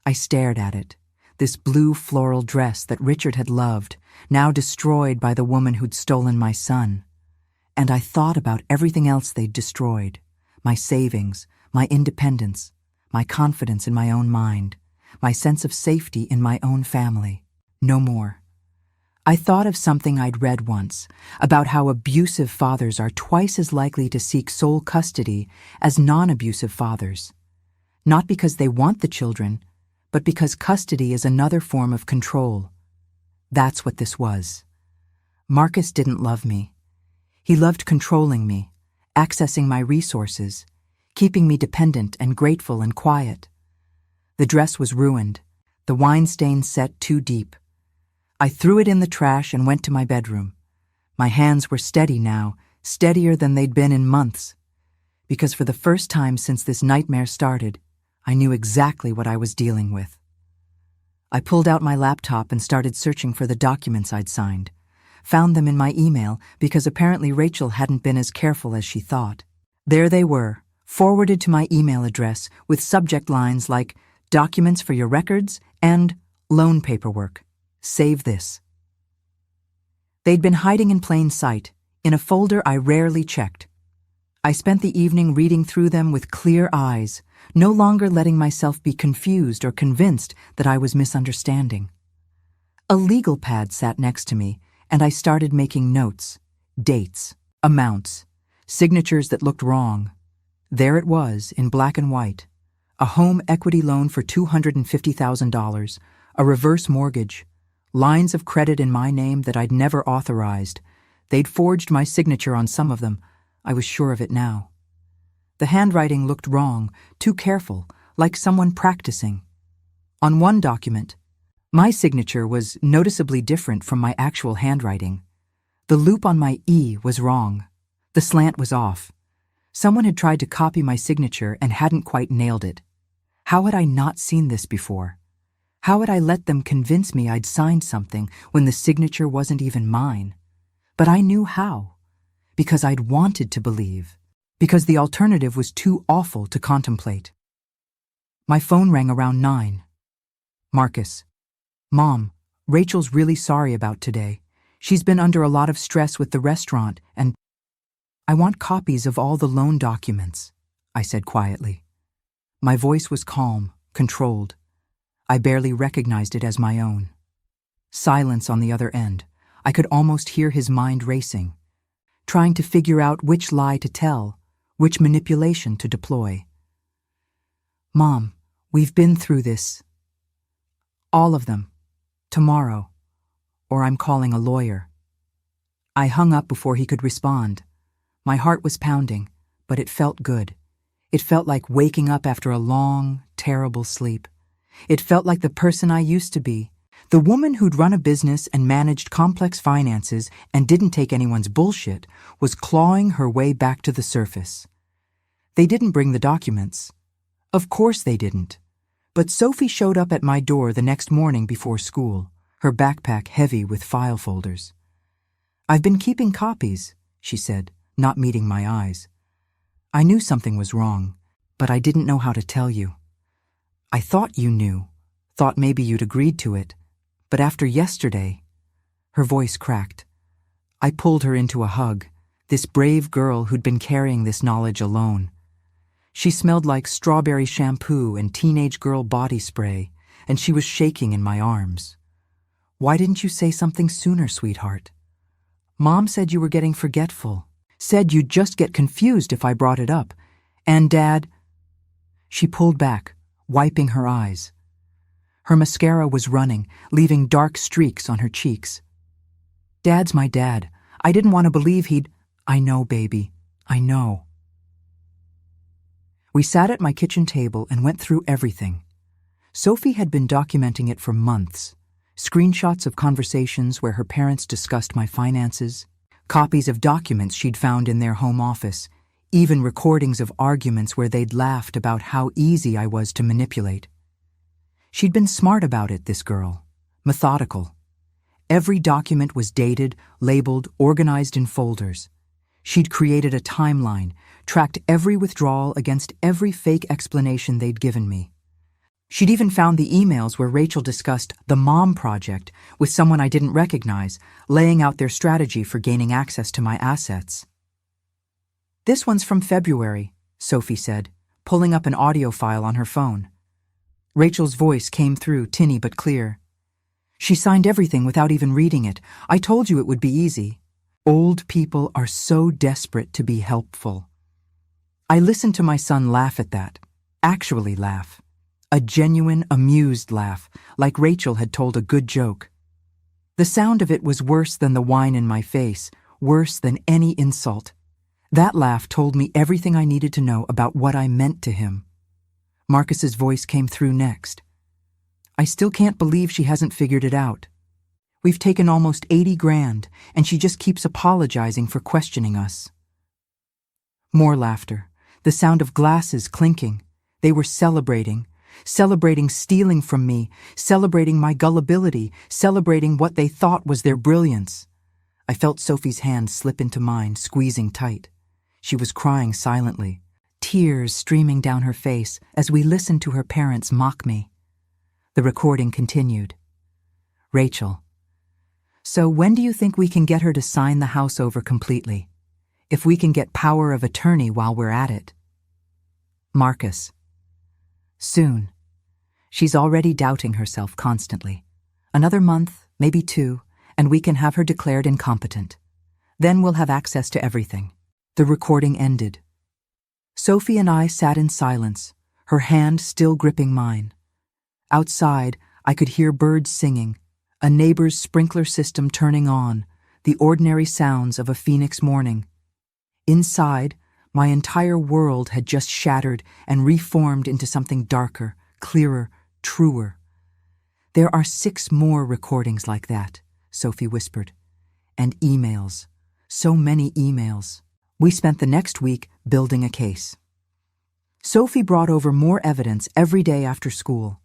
I stared at it, this blue floral dress that Richard had loved, now destroyed by the woman who'd stolen my son. And I thought about everything else they'd destroyed, my savings, my independence, my confidence in my own mind, my sense of safety in my own family. No more. I thought of something I'd read once, about how abusive fathers are twice as likely to seek sole custody as non-abusive fathers. Not because they want the children, but because custody is another form of control. That's what this was. Marcus didn't love me. He loved controlling me, accessing my resources, keeping me dependent and grateful and quiet. The dress was ruined, the wine stain set too deep. I threw it in the trash and went to my bedroom. My hands were steady now, steadier than they'd been in months. Because for the first time since this nightmare started, I knew exactly what I was dealing with. I pulled out my laptop and started searching for the documents I'd signed. Found them in my email because apparently Rachel hadn't been as careful as she thought. There they were, forwarded to my email address with subject lines like "Documents for your records" and "Loan paperwork. Save this." They'd been hiding in plain sight, in a folder I rarely checked. I spent the evening reading through them with clear eyes, no longer letting myself be confused or convinced that I was misunderstanding. A legal pad sat next to me, and I started making notes, dates, amounts, signatures that looked wrong. There it was, in black and white. A home equity loan for $250,000, a reverse mortgage, lines of credit in my name that I'd never authorized. They'd forged my signature on some of them. I was sure of it now. The handwriting looked wrong, too careful, like someone practicing. On one document, my signature was noticeably different from my actual handwriting. The loop on my E was wrong. The slant was off. Someone had tried to copy my signature and hadn't quite nailed it. How had I not seen this before? How had I let them convince me I'd signed something when the signature wasn't even mine? But I knew how. Because I'd wanted to believe. Because the alternative was too awful to contemplate. My phone rang around 9. Marcus. "Mom, Rachel's really sorry about today. She's been under a lot of stress with the restaurant and I want copies of all the loan documents," I said quietly. My voice was calm, controlled. I barely recognized it as my own. Silence on the other end. I could almost hear his mind racing, trying to figure out which lie to tell, which manipulation to deploy. Mom, we've been through this. All of them. Tomorrow. Or I'm calling a lawyer. I hung up before he could respond. My heart was pounding, but it felt good. It felt like waking up after a long, terrible sleep. It felt like the person I used to be, the woman who'd run a business and managed complex finances and didn't take anyone's bullshit, was clawing her way back to the surface. They didn't bring the documents. Of course they didn't. But Sophie showed up at my door the next morning before school, her backpack heavy with file folders. "I've been keeping copies," she said, not meeting my eyes. "I knew something was wrong, but I didn't know how to tell you. I thought you knew, thought maybe you'd agreed to it, but after yesterday..." Her voice cracked. I pulled her into a hug, this brave girl who'd been carrying this knowledge alone. She smelled like strawberry shampoo and teenage girl body spray, and she was shaking in my arms. "Why didn't you say something sooner, sweetheart? Mom said you were getting forgetful, said you'd just get confused if I brought it up. And Dad..." She pulled back, wiping her eyes. Her mascara was running, leaving dark streaks on her cheeks. "Dad's my dad. I didn't want to believe he'd..." "I know, baby. I know." We sat at my kitchen table and went through everything. Sophie had been documenting it for months. Screenshots of conversations where her parents discussed my finances, copies of documents she'd found in their home office, even recordings of arguments where they'd laughed about how easy I was to manipulate. She'd been smart about it, this girl. Methodical. Every document was dated, labeled, organized in folders. She'd created a timeline, tracked every withdrawal against every fake explanation they'd given me. She'd even found the emails where Rachel discussed the Mom Project with someone I didn't recognize, laying out their strategy for gaining access to my assets. "This one's from February," Sophie said, pulling up an audio file on her phone. Rachel's voice came through, tinny but clear. "She signed everything without even reading it. I told you it would be easy. Old people are so desperate to be helpful." I listened to my son laugh at that. Actually laugh. A genuine, amused laugh, like Rachel had told a good joke. The sound of it was worse than the whine in my face, worse than any insult. That laugh told me everything I needed to know about what I meant to him. Marcus's voice came through next. "I still can't believe she hasn't figured it out. We've taken almost 80 grand, and she just keeps apologizing for questioning us." More laughter, the sound of glasses clinking. They were celebrating stealing from me, celebrating my gullibility, celebrating what they thought was their brilliance. I felt Sophie's hand slip into mine, squeezing tight. She was crying silently, tears streaming down her face as we listened to her parents mock me. The recording continued. "Rachel, so when do you think we can get her to sign the house over completely? If we can get power of attorney while we're at it?" Marcus: "Soon. She's already doubting herself constantly. Another month, maybe 2, and we can have her declared incompetent. Then we'll have access to everything." The recording ended. Sophie and I sat in silence, her hand still gripping mine. Outside, I could hear birds singing, a neighbor's sprinkler system turning on, the ordinary sounds of a Phoenix morning. Inside, my entire world had just shattered and reformed into something darker, clearer, truer. "There are 6 more recordings like that," Sophie whispered. "And emails. So many emails." We spent the next week building a case. Sophie brought over more evidence every day after school.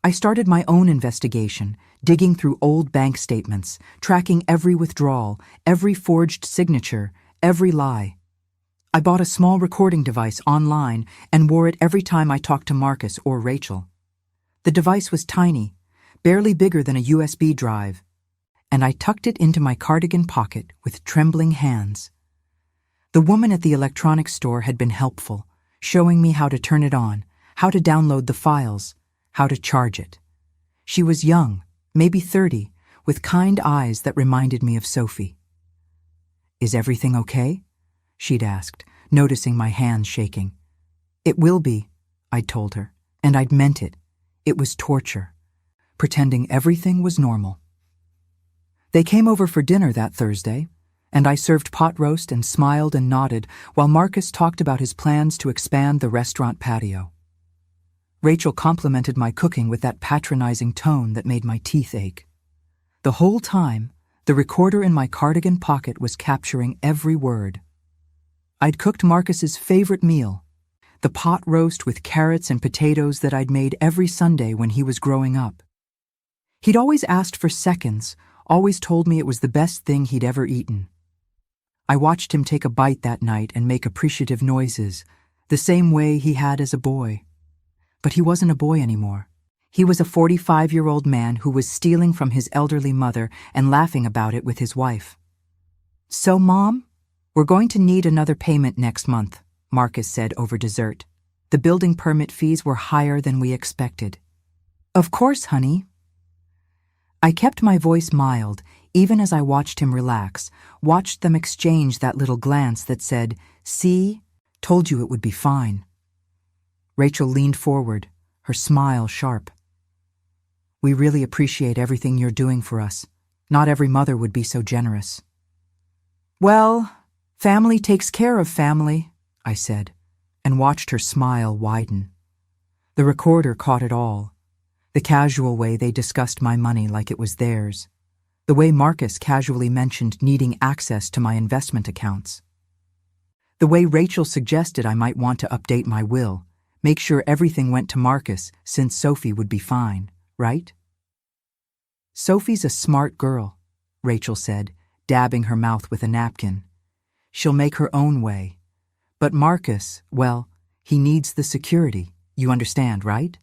I started my own investigation, digging through old bank statements, tracking every withdrawal, every forged signature, every lie. I bought a small recording device online and wore it every time I talked to Marcus or Rachel. The device was tiny, barely bigger than a USB drive, and I tucked it into my cardigan pocket with trembling hands. The woman at the electronics store had been helpful, showing me how to turn it on, how to download the files, how to charge it. She was young, maybe 30, with kind eyes that reminded me of Sophie. "Is everything okay?" she'd asked, noticing my hands shaking. "It will be," I'd told her, and I'd meant it. It was torture, pretending everything was normal. They came over for dinner that Thursday, and I served pot roast and smiled and nodded while Marcus talked about his plans to expand the restaurant patio. Rachel complimented my cooking with that patronizing tone that made my teeth ache. The whole time, the recorder in my cardigan pocket was capturing every word. I'd cooked Marcus's favorite meal, the pot roast with carrots and potatoes that I'd made every Sunday when he was growing up. He'd always asked for seconds, always told me it was the best thing he'd ever eaten. I watched him take a bite that night and make appreciative noises, the same way he had as a boy. But he wasn't a boy anymore. He was a 45-year-old man who was stealing from his elderly mother and laughing about it with his wife. "So, Mom, we're going to need another payment next month," Marcus said over dessert. "The building permit fees were higher than we expected." "Of course, honey." I kept my voice mild, even as I watched him relax, watched them exchange that little glance that said, "See, told you it would be fine." Rachel leaned forward, her smile sharp. "We really appreciate everything you're doing for us. Not every mother would be so generous." "Well, family takes care of family," I said, and watched her smile widen. The recorder caught it all. The casual way they discussed my money like it was theirs. The way Marcus casually mentioned needing access to my investment accounts. The way Rachel suggested I might want to update my will, make sure everything went to Marcus since Sophie would be fine, right? "Sophie's a smart girl," Rachel said, dabbing her mouth with a napkin. "She'll make her own way. But Marcus, well, he needs the security, you understand, right?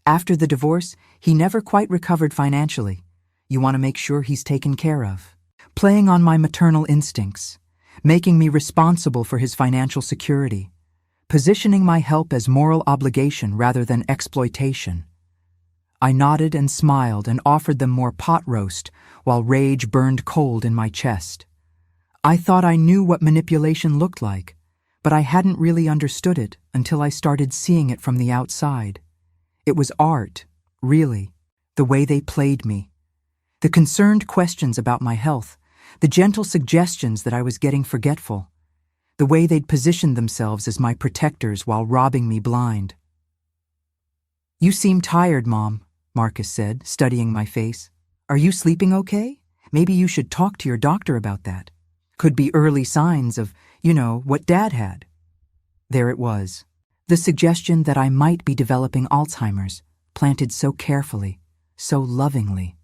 After the divorce, he never quite recovered financially. You want to make sure he's taken care of." Playing on my maternal instincts, making me responsible for his financial security, positioning my help as moral obligation rather than exploitation. I nodded and smiled and offered them more pot roast while rage burned cold in my chest. I thought I knew what manipulation looked like, but I hadn't really understood it until I started seeing it from the outside. It was art, really, the way they played me. The concerned questions about my health, the gentle suggestions that I was getting forgetful, the way they'd positioned themselves as my protectors while robbing me blind. "You seem tired, Mom," Marcus said, studying my face. "Are you sleeping okay? Maybe you should talk to your doctor about that. Could be early signs of, what Dad had." There it was. The suggestion that I might be developing Alzheimer's, planted so carefully, so lovingly,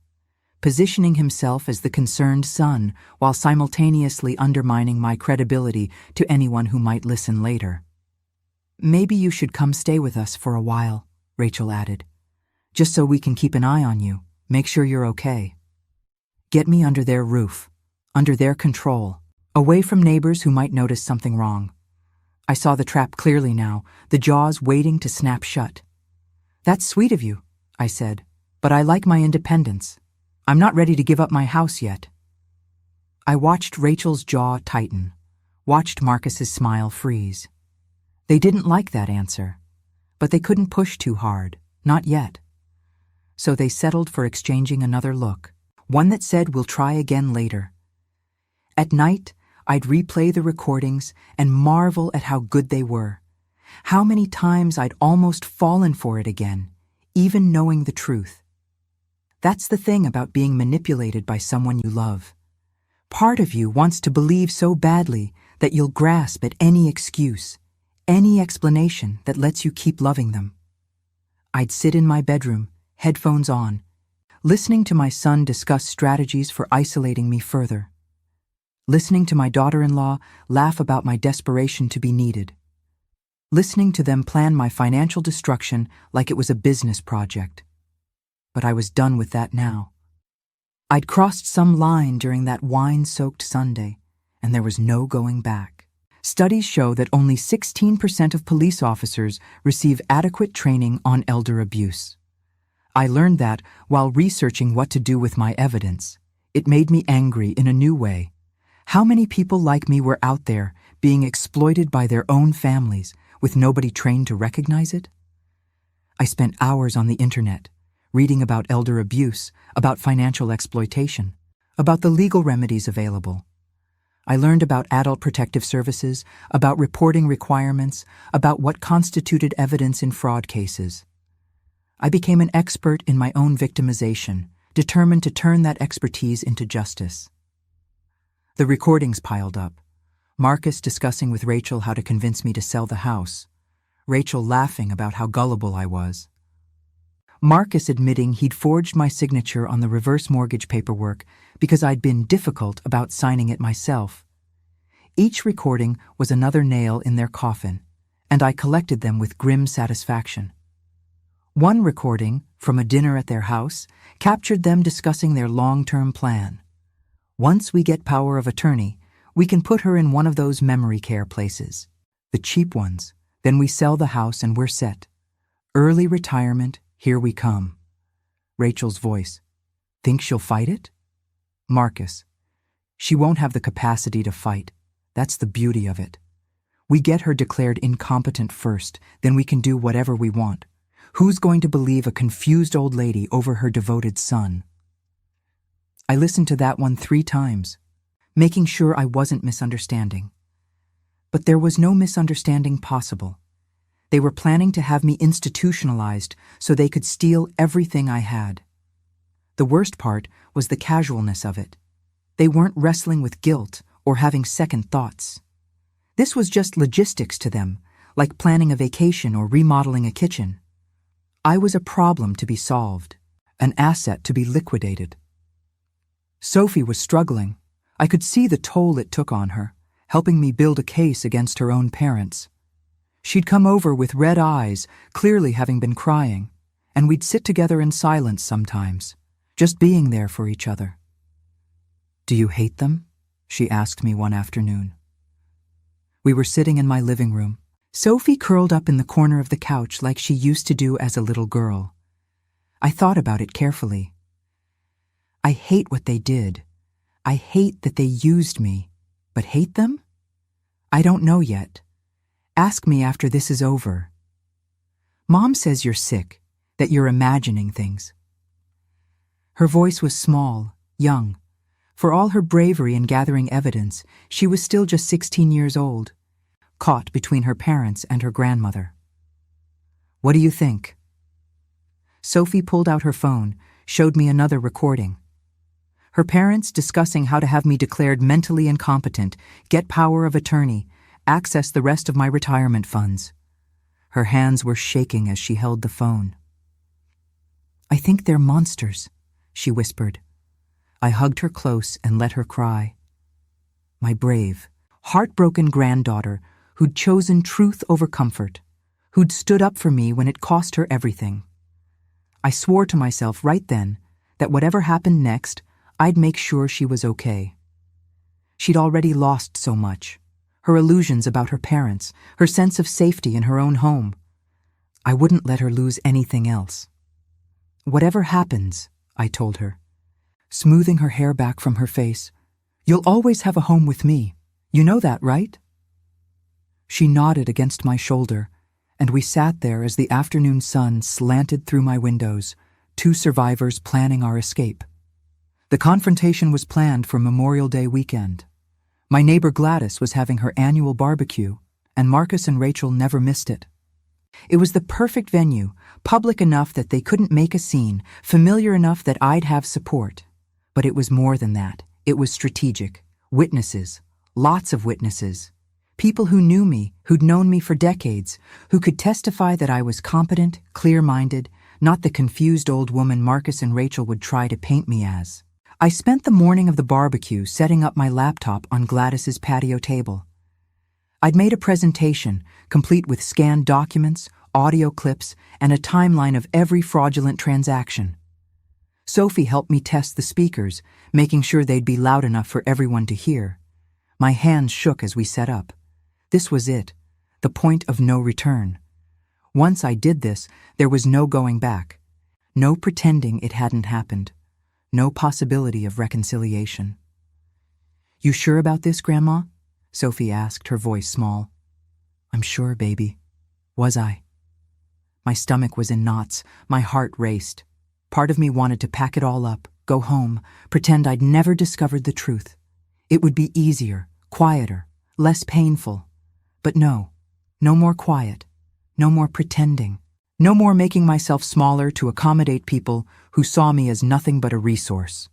positioning himself as the concerned son while simultaneously undermining my credibility to anyone who might listen later. "Maybe you should come stay with us for a while," Rachel added, "just so we can keep an eye on you, make sure you're okay." Get me under their roof, under their control, away from neighbors who might notice something wrong. I saw the trap clearly now, the jaws waiting to snap shut. "That's sweet of you," I said, "but I like my independence. I'm not ready to give up my house yet." I watched Rachel's jaw tighten, watched Marcus's smile freeze. They didn't like that answer, but they couldn't push too hard, not yet. So they settled for exchanging another look, one that said we'll try again later. At night, I'd replay the recordings and marvel at how good they were. How many times I'd almost fallen for it again, even knowing the truth. That's the thing about being manipulated by someone you love. Part of you wants to believe so badly that you'll grasp at any excuse, any explanation that lets you keep loving them. I'd sit in my bedroom, headphones on, listening to my son discuss strategies for isolating me further. Listening to my daughter-in-law laugh about my desperation to be needed. Listening to them plan my financial destruction like it was a business project. But I was done with that now. I'd crossed some line during that wine-soaked Sunday, and there was no going back. Studies show that only 16% of police officers receive adequate training on elder abuse. I learned that while researching what to do with my evidence. It made me angry in a new way. How many people like me were out there being exploited by their own families with nobody trained to recognize it? I spent hours on the internet, reading about elder abuse, about financial exploitation, about the legal remedies available. I learned about adult protective services, about reporting requirements, about what constituted evidence in fraud cases. I became an expert in my own victimization, determined to turn that expertise into justice. The recordings piled up. Marcus discussing with Rachel how to convince me to sell the house. Rachel laughing about how gullible I was. Marcus admitting he'd forged my signature on the reverse mortgage paperwork because I'd been difficult about signing it myself. Each recording was another nail in their coffin, and I collected them with grim satisfaction. One recording, from a dinner at their house, captured them discussing their long-term plan. Once we get power of attorney, we can put her in one of those memory care places, the cheap ones. Then we sell the house and we're set. Early retirement, here we come. Rachel's voice. Think she'll fight it? Marcus. She won't have the capacity to fight. That's the beauty of it. We get her declared incompetent first, then we can do whatever we want. Who's going to believe a confused old lady over her devoted son? I listened to that one 3 times, making sure I wasn't misunderstanding. But there was no misunderstanding possible. They were planning to have me institutionalized so they could steal everything I had. The worst part was the casualness of it. They weren't wrestling with guilt or having second thoughts. This was just logistics to them, like planning a vacation or remodeling a kitchen. I was a problem to be solved, an asset to be liquidated. Sophie was struggling. I could see the toll it took on her, helping me build a case against her own parents. She'd come over with red eyes, clearly having been crying, and we'd sit together in silence sometimes, just being there for each other. "Do you hate them?" she asked me one afternoon. We were sitting in my living room, Sophie curled up in the corner of the couch like she used to do as a little girl. I thought about it carefully. I hate what they did. I hate that they used me. But hate them? I don't know yet. Ask me after this is over. Mom says you're sick, that you're imagining things. Her voice was small, young. For all her bravery in gathering evidence, she was still just 16 years old, caught between her parents and her grandmother. "What do you think?" Sophie pulled out her phone, showed me another recording. Her parents discussing how to have me declared mentally incompetent, get power of attorney, access the rest of my retirement funds. Her hands were shaking as she held the phone. "I think they're monsters," she whispered. I hugged her close and let her cry. My brave, heartbroken granddaughter who'd chosen truth over comfort, who'd stood up for me when it cost her everything. I swore to myself right then that whatever happened next, I'd make sure she was okay. She'd already lost so much. Her illusions about her parents, her sense of safety in her own home. I wouldn't let her lose anything else. "Whatever happens," I told her, smoothing her hair back from her face, "you'll always have a home with me. You know that, right?" She nodded against my shoulder, and we sat there as the afternoon sun slanted through my windows, 2 survivors planning our escape. The confrontation was planned for Memorial Day weekend. My neighbor Gladys was having her annual barbecue, and Marcus and Rachel never missed it. It was the perfect venue, public enough that they couldn't make a scene, familiar enough that I'd have support. But it was more than that. It was strategic. Witnesses. Lots of witnesses. People who knew me, who'd known me for decades, who could testify that I was competent, clear-minded, not the confused old woman Marcus and Rachel would try to paint me as. I spent the morning of the barbecue setting up my laptop on Gladys's patio table. I'd made a presentation, complete with scanned documents, audio clips, and a timeline of every fraudulent transaction. Sophie helped me test the speakers, making sure they'd be loud enough for everyone to hear. My hands shook as we set up. This was it, the point of no return. Once I did this, there was no going back. No pretending it hadn't happened. No possibility of reconciliation. "You sure about this, Grandma?" Sophie asked, her voice small. "I'm sure, baby." Was I? My stomach was in knots, my heart raced. Part of me wanted to pack it all up, go home, pretend I'd never discovered the truth. It would be easier, quieter, less painful. But no more quiet, no more pretending, no more making myself smaller to accommodate people who saw me as nothing but a resource.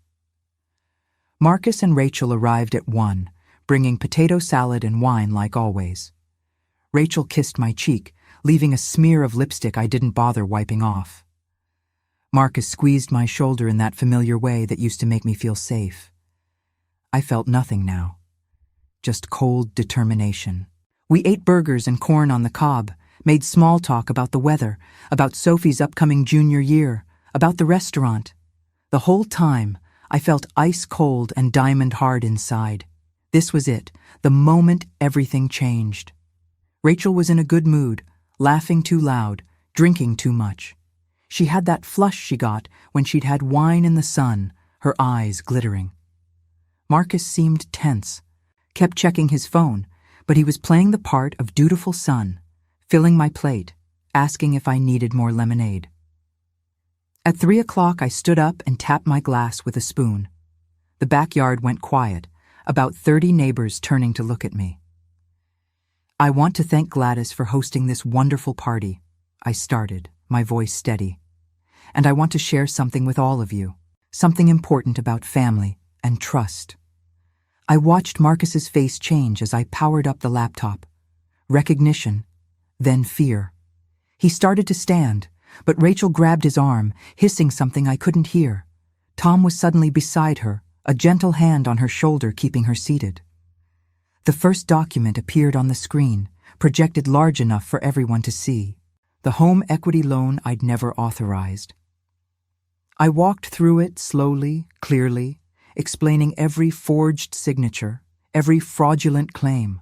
Marcus and Rachel arrived at 1, bringing potato salad and wine like always. Rachel kissed my cheek, leaving a smear of lipstick I didn't bother wiping off. Marcus squeezed my shoulder in that familiar way that used to make me feel safe. I felt nothing now, just cold determination. We ate burgers and corn on the cob, made small talk about the weather, about Sophie's upcoming junior year, about the restaurant. The whole time, I felt ice cold and diamond hard inside. This was it, the moment everything changed. Rachel was in a good mood, laughing too loud, drinking too much. She had that flush she got when she'd had wine in the sun, her eyes glittering. Marcus seemed tense, kept checking his phone, but he was playing the part of dutiful son, filling my plate, asking if I needed more lemonade. At 3 o'clock, I stood up and tapped my glass with a spoon. The backyard went quiet, about 30 neighbors turning to look at me. "I want to thank Gladys for hosting this wonderful party," I started, my voice steady. "And I want to share something with all of you, something important about family and trust." I watched Marcus's face change as I powered up the laptop. Recognition, then fear. He started to stand, but Rachel grabbed his arm, hissing something I couldn't hear. Tom was suddenly beside her, a gentle hand on her shoulder keeping her seated. The first document appeared on the screen, projected large enough for everyone to see. The home equity loan I'd never authorized. I walked through it slowly, clearly, explaining every forged signature, every fraudulent claim.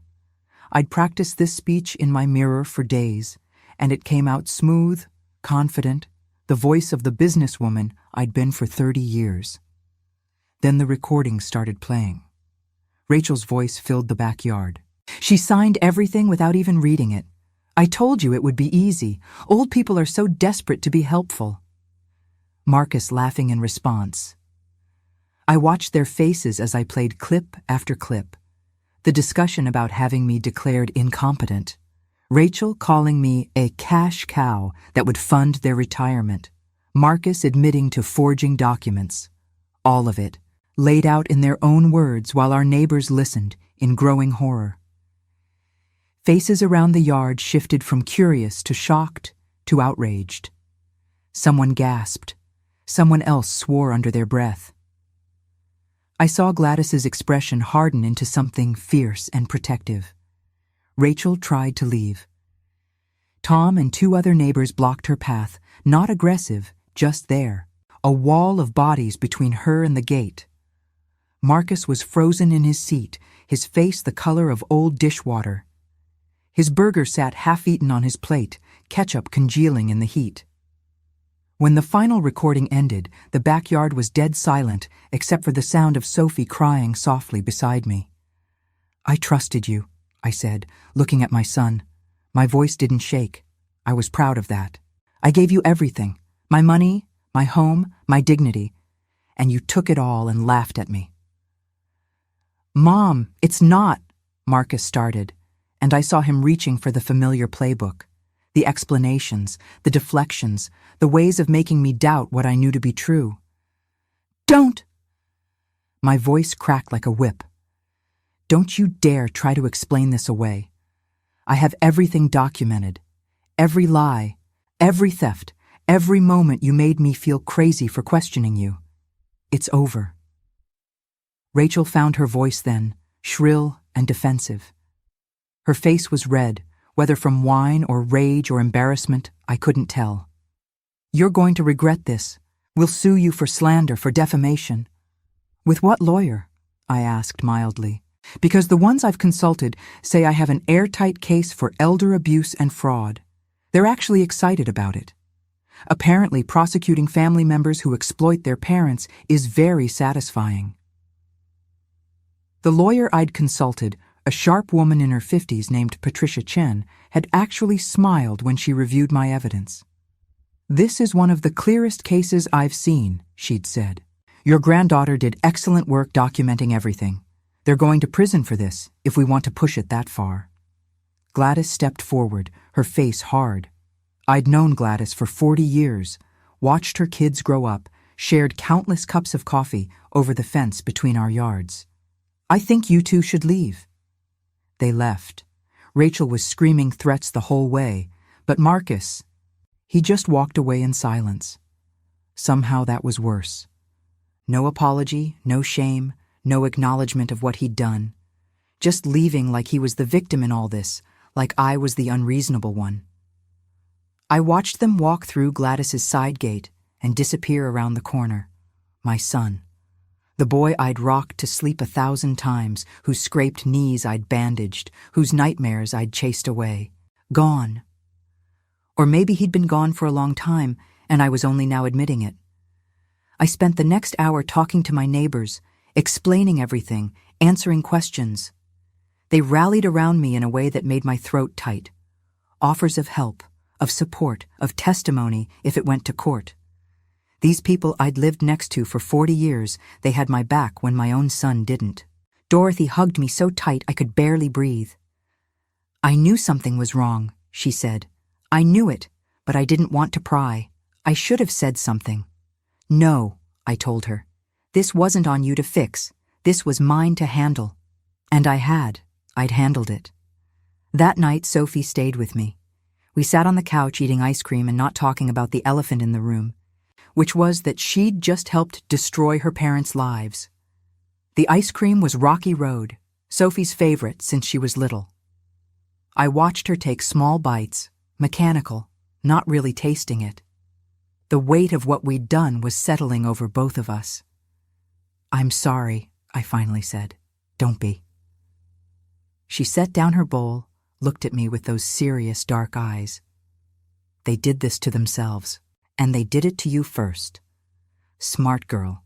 I'd practiced this speech in my mirror for days, and it came out smooth, confident, the voice of the businesswoman I'd been for 30 years. Then the recording started playing. Rachel's voice filled the backyard. "She signed everything without even reading it. I told you it would be easy. Old people are so desperate to be helpful." Marcus laughing in response. I watched their faces as I played clip after clip. The discussion about having me declared incompetent. Rachel calling me a cash cow that would fund their retirement. Marcus admitting to forging documents. All of it, laid out in their own words while our neighbors listened in growing horror. Faces around the yard shifted from curious to shocked to outraged. Someone gasped. Someone else swore under their breath. I saw Gladys's expression harden into something fierce and protective. Rachel tried to leave. Tom and 2 other neighbors blocked her path, not aggressive, just there, a wall of bodies between her and the gate. Marcus was frozen in his seat, his face the color of old dishwater. His burger sat half-eaten on his plate, ketchup congealing in the heat. When the final recording ended, the backyard was dead silent except for the sound of Sophie crying softly beside me. "I trusted you," I said, looking at my son. My voice didn't shake. I was proud of that. "I gave you everything, my money, my home, my dignity, and you took it all and laughed at me." "Mom, it's not," Marcus started, and I saw him reaching for the familiar playbook. The explanations, the deflections, the ways of making me doubt what I knew to be true. "Don't!" My voice cracked like a whip. "Don't you dare try to explain this away. I have everything documented. Every lie, every theft, every moment you made me feel crazy for questioning you. It's over." Rachel found her voice then, shrill and defensive. Her face was red, whether from wine or rage or embarrassment, I couldn't tell. "You're going to regret this. We'll sue you for slander, for defamation." "With what lawyer?" I asked mildly. Because the ones I've consulted say I have an airtight case for elder abuse and fraud. They're actually excited about it. Apparently, prosecuting family members who exploit their parents is very satisfying. The lawyer I'd consulted, a sharp woman in her 50s named Patricia Chen, had actually smiled when she reviewed my evidence. "This is one of the clearest cases I've seen," she'd said. "Your granddaughter did excellent work documenting everything. They're going to prison for this, if we want to push it that far." Gladys stepped forward, her face hard. I'd known Gladys for 40 years, watched her kids grow up, shared countless cups of coffee over the fence between our yards. "I think you two should leave." They left. Rachel was screaming threats the whole way, but Marcus, he just walked away in silence. Somehow that was worse. No apology, no shame, no acknowledgement of what he'd done. Just leaving like he was the victim in all this, like I was the unreasonable one. I watched them walk through Gladys's side gate and disappear around the corner. My son. The boy I'd rocked to sleep 1,000 times, whose scraped knees I'd bandaged, whose nightmares I'd chased away. Gone. Or maybe he'd been gone for a long time, and I was only now admitting it. I spent the next hour talking to my neighbors, explaining everything, answering questions. They rallied around me in a way that made my throat tight. Offers of help, of support, of testimony if it went to court. These people I'd lived next to for 40 years, they had my back when my own son didn't. Dorothy hugged me so tight I could barely breathe. "I knew something was wrong," she said. "I knew it, but I didn't want to pry. I should have said something." "No," I told her. "This wasn't on you to fix. This was mine to handle." And I'd handled it. That night, Sophie stayed with me. We sat on the couch eating ice cream and not talking about the elephant in the room, which was that she'd just helped destroy her parents' lives. The ice cream was Rocky Road, Sophie's favorite since she was little. I watched her take small bites, mechanical, not really tasting it. The weight of what we'd done was settling over both of us. "I'm sorry," I finally said. "Don't be." She set down her bowl, looked at me with those serious dark eyes. "They did this to themselves, and they did it to you first." Smart girl,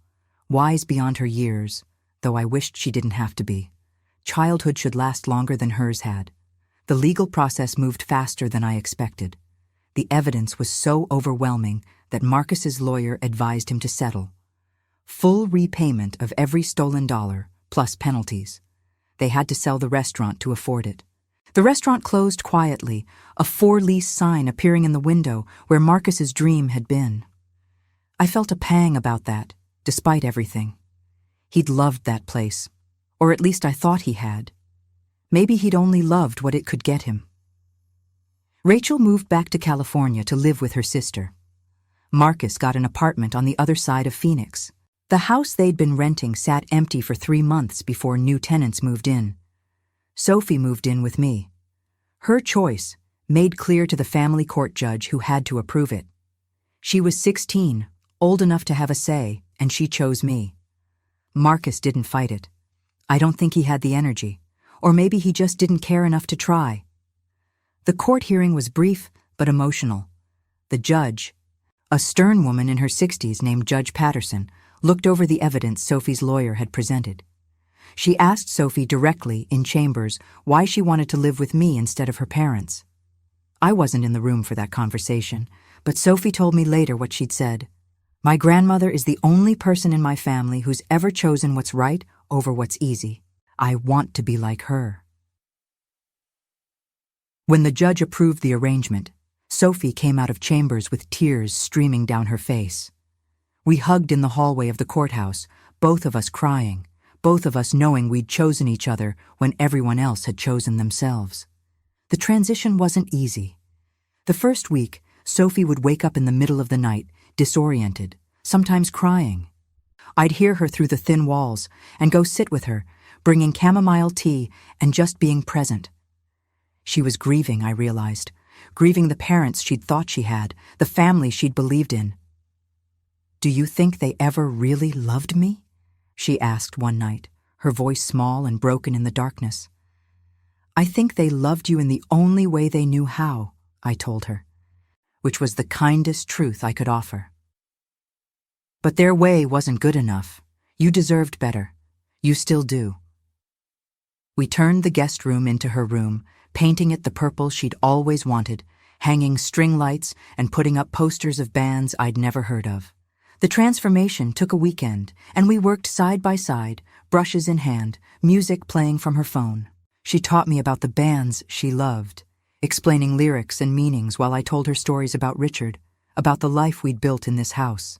wise beyond her years, though I wished she didn't have to be. Childhood should last longer than hers had. The legal process moved faster than I expected. The evidence was so overwhelming that Marcus's lawyer advised him to settle. Full repayment of every stolen dollar, plus penalties. They had to sell the restaurant to afford it. The restaurant closed quietly, a for-lease sign appearing in the window where Marcus's dream had been. I felt a pang about that, despite everything. He'd loved that place, or at least I thought he had. Maybe he'd only loved what it could get him. Rachel moved back to California to live with her sister. Marcus got an apartment on the other side of Phoenix. The house they'd been renting sat empty for 3 months before new tenants moved in. Sophie moved in with me. Her choice, made clear to the family court judge who had to approve it. She was 16, old enough to have a say, and she chose me. Marcus didn't fight it. I don't think he had the energy, or maybe he just didn't care enough to try. The court hearing was brief but emotional. The judge, a stern woman in her 60s named Judge Patterson, looked over the evidence Sophie's lawyer had presented. She asked Sophie directly, in chambers, why she wanted to live with me instead of her parents. I wasn't in the room for that conversation, but Sophie told me later what she'd said. "My grandmother is the only person in my family who's ever chosen what's right over what's easy. I want to be like her." When the judge approved the arrangement, Sophie came out of chambers with tears streaming down her face. We hugged in the hallway of the courthouse, both of us crying, both of us knowing we'd chosen each other when everyone else had chosen themselves. The transition wasn't easy. The first week, Sophie would wake up in the middle of the night, disoriented, sometimes crying. I'd hear her through the thin walls and go sit with her, bringing chamomile tea and just being present. She was grieving, I realized, grieving the parents she'd thought she had, the family she'd believed in. "Do you think they ever really loved me?" she asked one night, her voice small and broken in the darkness. I think they loved you in the only way they knew how, I told her, which was the kindest truth I could offer. But their way wasn't good enough. You deserved better. You still do. We turned the guest room into her room, painting it the purple she'd always wanted, hanging string lights and putting up posters of bands I'd never heard of. The transformation took a weekend, and we worked side by side, brushes in hand, music playing from her phone. She taught me about the bands she loved, explaining lyrics and meanings while I told her stories about Richard, about the life we'd built in this house.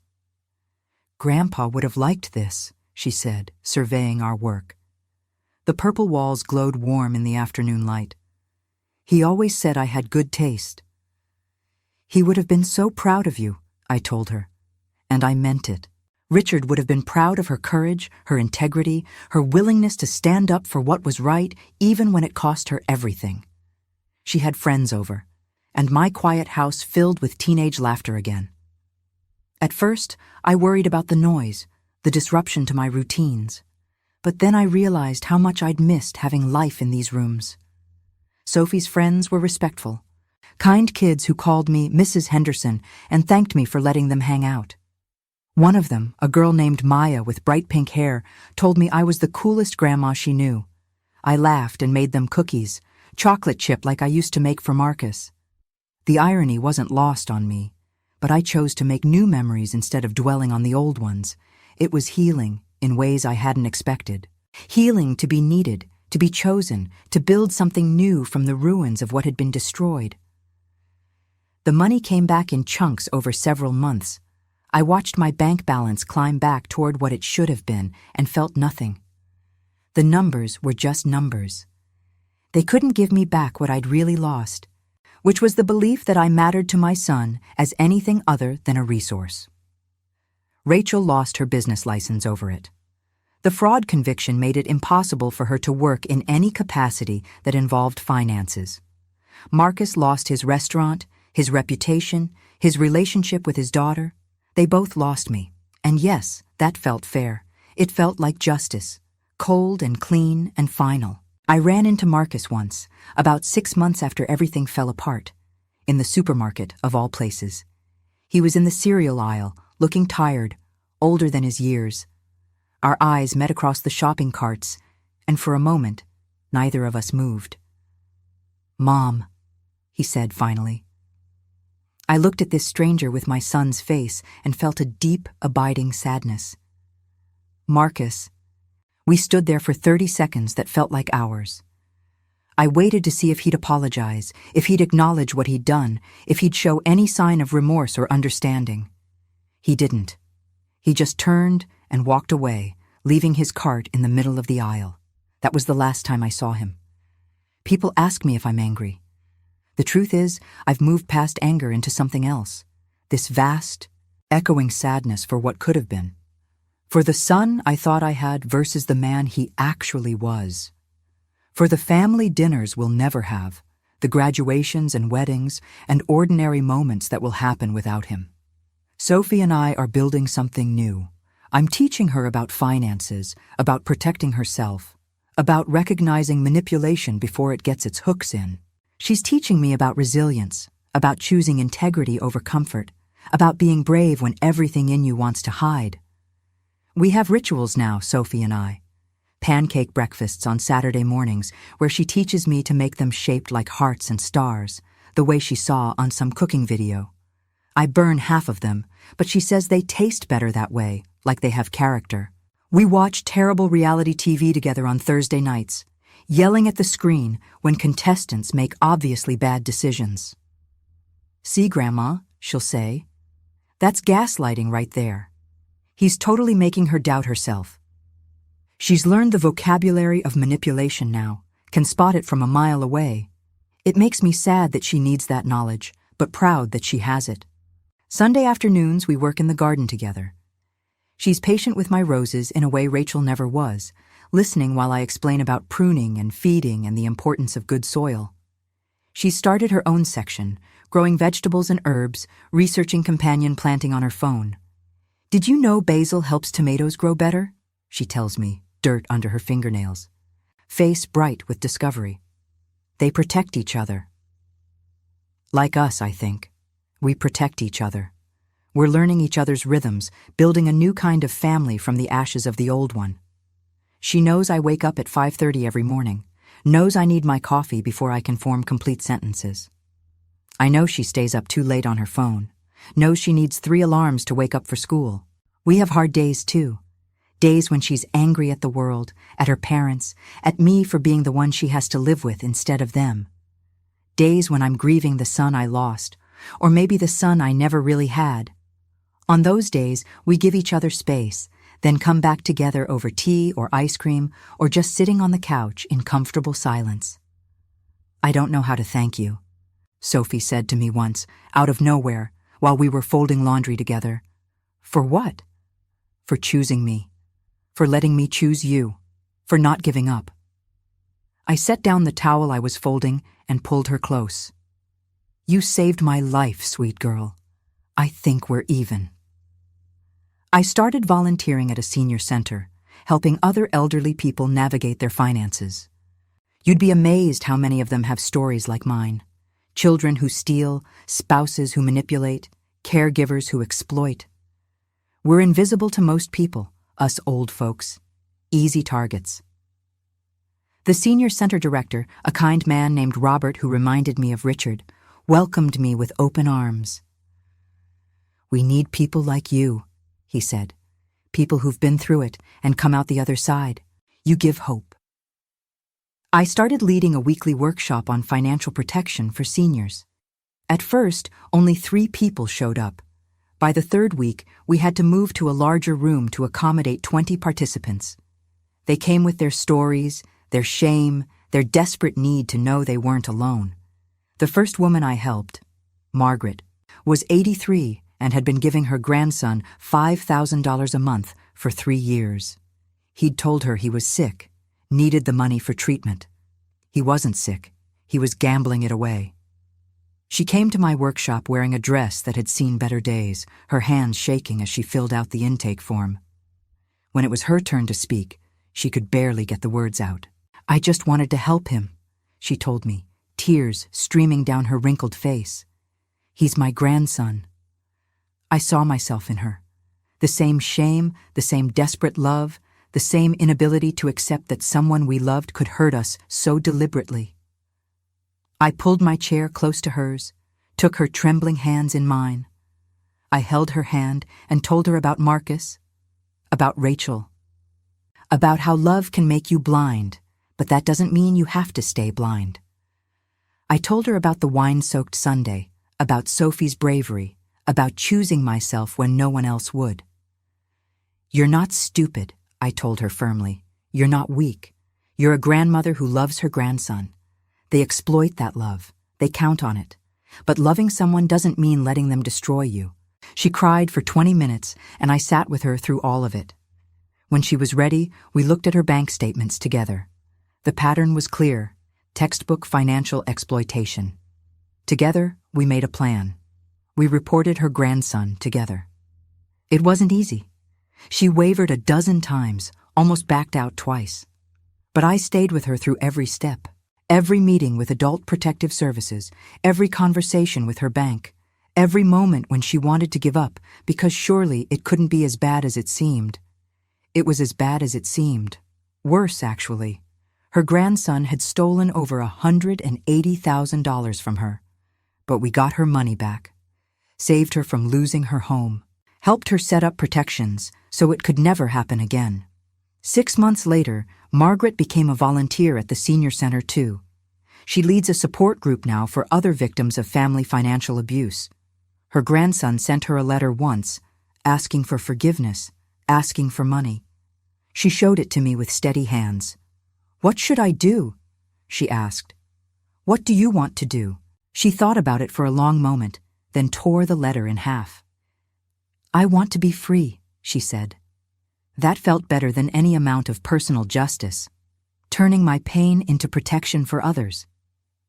Grandpa would have liked this, she said, surveying our work. The purple walls glowed warm in the afternoon light. He always said I had good taste. He would have been so proud of you, I told her, and I meant it. Richard would have been proud of her courage, her integrity, her willingness to stand up for what was right, even when it cost her everything. She had friends over, and my quiet house filled with teenage laughter again. At first, I worried about the noise, the disruption to my routines. But then I realized how much I'd missed having life in these rooms. Sophie's friends were respectful, kind kids who called me Mrs. Henderson and thanked me for letting them hang out. One of them, a girl named Maya with bright pink hair, told me I was the coolest grandma she knew. I laughed and made them cookies, chocolate chip like I used to make for Marcus. The irony wasn't lost on me, but I chose to make new memories instead of dwelling on the old ones. It was healing in ways I hadn't expected. Healing to be needed, to be chosen, to build something new from the ruins of what had been destroyed. The money came back in chunks over several months. I watched my bank balance climb back toward what it should have been and felt nothing. The numbers were just numbers. They couldn't give me back what I'd really lost, which was the belief that I mattered to my son as anything other than a resource. Rachel lost her business license over it. The fraud conviction made it impossible for her to work in any capacity that involved finances. Marcus lost his restaurant, his reputation, his relationship with his daughter. They both lost me. And yes, that felt fair. It felt like justice, cold and clean and final. I ran into Marcus once, about 6 months after everything fell apart, in the supermarket of all places. He was in the cereal aisle, looking tired, older than his years. Our eyes met across the shopping carts, and for a moment, neither of us moved. "Mom," he said finally. I looked at this stranger with my son's face and felt a deep, abiding sadness. Marcus. We stood there for 30 seconds that felt like hours. I waited to see if he'd apologize, if he'd acknowledge what he'd done, if he'd show any sign of remorse or understanding. He didn't. He just turned and walked away, leaving his cart in the middle of the aisle. That was the last time I saw him. People ask me if I'm angry. The truth is, I've moved past anger into something else. This vast, echoing sadness for what could have been. For the son I thought I had versus the man he actually was. For the family dinners we'll never have, the graduations and weddings and ordinary moments that will happen without him. Sophie and I are building something new. I'm teaching her about finances, about protecting herself, about recognizing manipulation before it gets its hooks in. She's teaching me about resilience, about choosing integrity over comfort, about being brave when everything in you wants to hide. We have rituals now, Sophie and I. Pancake breakfasts on Saturday mornings where she teaches me to make them shaped like hearts and stars, the way she saw on some cooking video. I burn half of them, but she says they taste better that way, like they have character. We watch terrible reality TV together on Thursday nights, yelling at the screen when contestants make obviously bad decisions. "See, Grandma," she'll say. "That's gaslighting right there." He's totally making her doubt herself. She's learned the vocabulary of manipulation now, can spot it from a mile away. It makes me sad that she needs that knowledge, but proud that she has it. Sunday afternoons we work in the garden together. She's patient with my roses in a way Rachel never was, listening while I explain about pruning and feeding and the importance of good soil. She's started her own section, growing vegetables and herbs, researching companion planting on her phone. "Did you know basil helps tomatoes grow better?" she tells me, dirt under her fingernails, face bright with discovery. They protect each other. Like us, I think. We protect each other. We're learning each other's rhythms, building a new kind of family from the ashes of the old one. She knows I wake up at 5:30 every morning, knows I need my coffee before I can form complete sentences. I know she stays up too late on her phone, knows she needs 3 alarms to wake up for school. We have hard days too. Days when she's angry at the world, at her parents, at me for being the one she has to live with instead of them. Days when I'm grieving the son I lost, or maybe the son I never really had. On those days, we give each other space, then come back together over tea or ice cream or just sitting on the couch in comfortable silence. "I don't know how to thank you," Sophie said to me once, out of nowhere, while we were folding laundry together. "For what?" "For choosing me. For letting me choose you. For not giving up." I set down the towel I was folding and pulled her close. "You saved my life, sweet girl. I think we're even." I started volunteering at a senior center, helping other elderly people navigate their finances. You'd be amazed how many of them have stories like mine. Children who steal, spouses who manipulate, caregivers who exploit. We're invisible to most people, us old folks. Easy targets. The senior center director, a kind man named Robert who reminded me of Richard, welcomed me with open arms. "We need people like you," he said. "People who've been through it and come out the other side. You give hope." I started leading a weekly workshop on financial protection for seniors. At first, only 3 people showed up. By the 3rd week, we had to move to a larger room to accommodate 20 participants. They came with their stories, their shame, their desperate need to know they weren't alone. The first woman I helped, Margaret, was 83 and had been giving her grandson $5,000 a month for 3 years. He'd told her he was sick, needed the money for treatment. He wasn't sick. He was gambling it away. She came to my workshop wearing a dress that had seen better days, her hands shaking as she filled out the intake form. When it was her turn to speak, she could barely get the words out. "I just wanted to help him," she told me, tears streaming down her wrinkled face. "He's my grandson." I saw myself in her. The same shame, the same desperate love, the same inability to accept that someone we loved could hurt us so deliberately. I pulled my chair close to hers, took her trembling hands in mine. I held her hand and told her about Marcus, about Rachel, about how love can make you blind, but that doesn't mean you have to stay blind. I told her about the wine-soaked Sunday, about Sophie's bravery, about choosing myself when no one else would. "You're not stupid," I told her firmly. "You're not weak. You're a grandmother who loves her grandson. They exploit that love. They count on it. But loving someone doesn't mean letting them destroy you." She cried for 20 minutes, and I sat with her through all of it. When she was ready, we looked at her bank statements together. The pattern was clear: textbook financial exploitation. Together, we made a plan. We reported her grandson together. It wasn't easy. She wavered a dozen times, almost backed out twice. But I stayed with her through every step, every meeting with Adult Protective Services, every conversation with her bank, every moment when she wanted to give up because surely it couldn't be as bad as it seemed. It was as bad as it seemed. Worse, actually. Her grandson had stolen over $180,000 from her. But we got her money back, saved her from losing her home, helped her set up protections so it could never happen again. 6 months later, Margaret became a volunteer at the senior center too. She leads a support group now for other victims of family financial abuse. Her grandson sent her a letter once, asking for forgiveness, asking for money. She showed it to me with steady hands. "What should I do?" she asked. "What do you want to do?" She thought about it for a long moment, then tore the letter in half. "I want to be free," she said. That felt better than any amount of personal justice. Turning my pain into protection for others.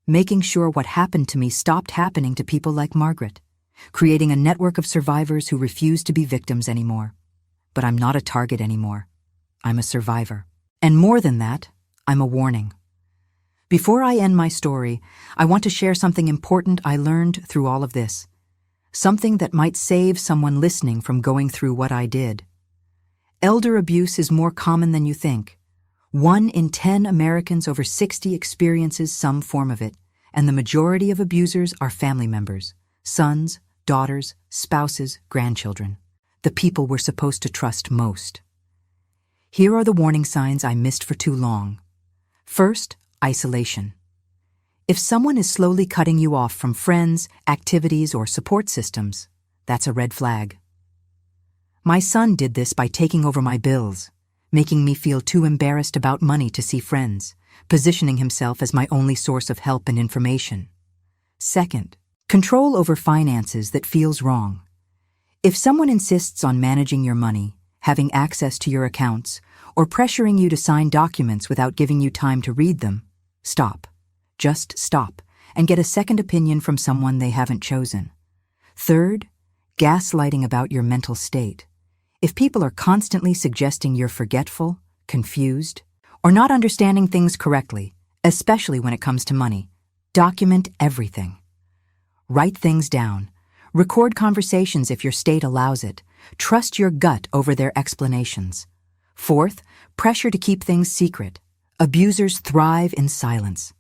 Making sure what happened to me stopped happening to people like Margaret. Creating a network of survivors who refuse to be victims anymore. But I'm not a target anymore. I'm a survivor. And more than that, I'm a warning. Before I end my story, I want to share something important I learned through all of this. Something that might save someone listening from going through what I did. Elder abuse is more common than you think. 1 in 10 Americans over 60 experiences some form of it, and the majority of abusers are family members, sons, daughters, spouses, grandchildren, the people we're supposed to trust most. Here are the warning signs I missed for too long. First, isolation. If someone is slowly cutting you off from friends, activities, or support systems, that's a red flag. My son did this by taking over my bills, making me feel too embarrassed about money to see friends, positioning himself as my only source of help and information. Second, control over finances that feels wrong. If someone insists on managing your money, having access to your accounts, or pressuring you to sign documents without giving you time to read them, stop. Just stop and get a second opinion from someone they haven't chosen. Third, gaslighting about your mental state. If people are constantly suggesting you're forgetful, confused, or not understanding things correctly, especially when it comes to money, document everything. Write things down. Record conversations if your state allows it. Trust your gut over their explanations. Fourth, pressure to keep things secret. Abusers thrive in silence.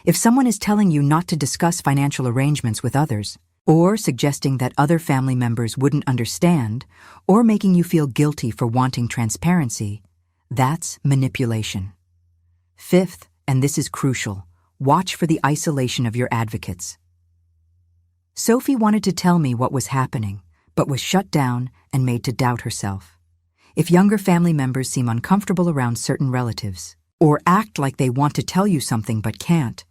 If someone is telling you not to discuss financial arrangements with others, or suggesting that other family members wouldn't understand, or making you feel guilty for wanting transparency, that's manipulation. Fifth, and this is crucial, watch for the isolation of your advocates. Sophie wanted to tell me what was happening, but was shut down and made to doubt herself. If younger family members seem uncomfortable around certain relatives, or act like they want to tell you something but can't,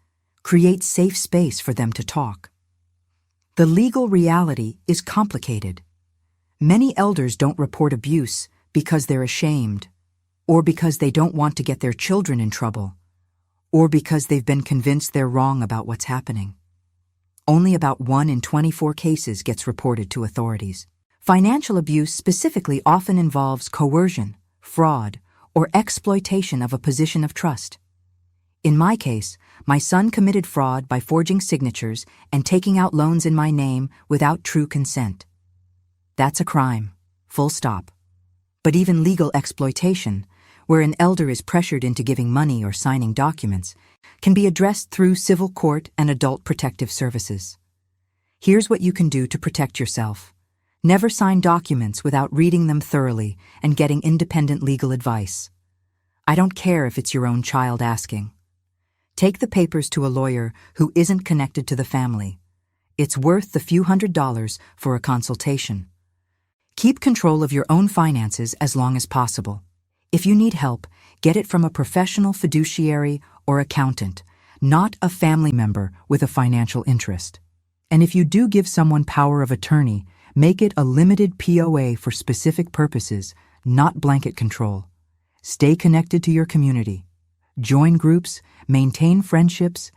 create safe space for them to talk. The legal reality is complicated. Many elders don't report abuse because they're ashamed, or because they don't want to get their children in trouble, or because they've been convinced they're wrong about what's happening. Only about 1 in 24 cases gets reported to authorities. Financial abuse specifically often involves coercion, fraud, or exploitation of a position of trust. In my case, my son committed fraud by forging signatures and taking out loans in my name without true consent. That's a crime, full stop. But even legal exploitation, where an elder is pressured into giving money or signing documents, can be addressed through civil court and adult protective services. Here's what you can do to protect yourself. Never sign documents without reading them thoroughly and getting independent legal advice. I don't care if it's your own child asking. Take the papers to a lawyer who isn't connected to the family. It's worth the few $100s for a consultation. Keep control of your own finances as long as possible. If you need help, get it from a professional fiduciary or accountant, not a family member with a financial interest. And if you do give someone power of attorney, make it a limited POA for specific purposes, not blanket control. Stay connected to your community. Join groups, maintain friendships,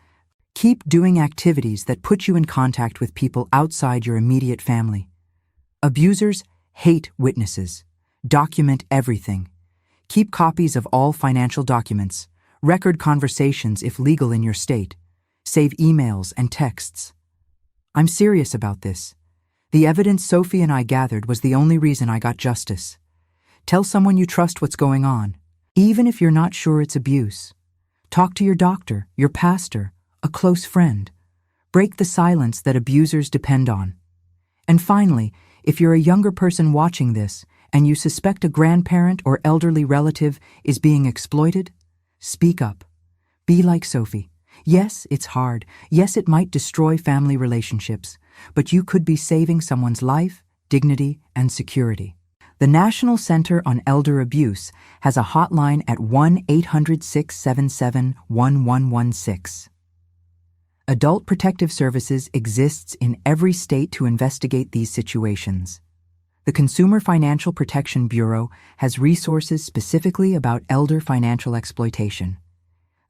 keep doing activities that put you in contact with people outside your immediate family. Abusers hate witnesses. Document everything. Keep copies of all financial documents. Record conversations if legal in your state. Save emails and texts. I'm serious about this. The evidence Sophie and I gathered was the only reason I got justice. Tell someone you trust what's going on, even if you're not sure it's abuse. Talk to your doctor, your pastor, a close friend. Break the silence that abusers depend on. And finally, if you're a younger person watching this and you suspect a grandparent or elderly relative is being exploited, speak up. Be like Sophie. Yes, it's hard. Yes, it might destroy family relationships, but you could be saving someone's life, dignity, and security. The National Center on Elder Abuse has a hotline at 1-800-677-1116. Adult Protective Services exists in every state to investigate these situations. The Consumer Financial Protection Bureau has resources specifically about elder financial exploitation.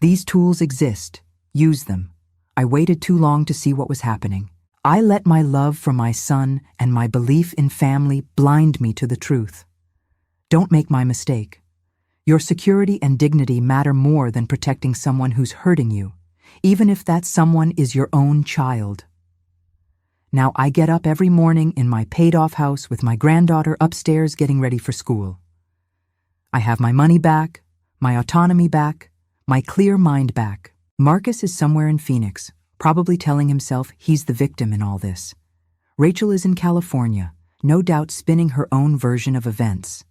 These tools exist. Use them. I waited too long to see what was happening. I let my love for my son and my belief in family blind me to the truth. Don't make my mistake. Your security and dignity matter more than protecting someone who's hurting you, even if that someone is your own child. Now I get up every morning in my paid-off house with my granddaughter upstairs getting ready for school. I have my money back, my autonomy back, my clear mind back. Marcus is somewhere in Phoenix, probably telling himself he's the victim in all this. Rachel is in California, no doubt spinning her own version of events.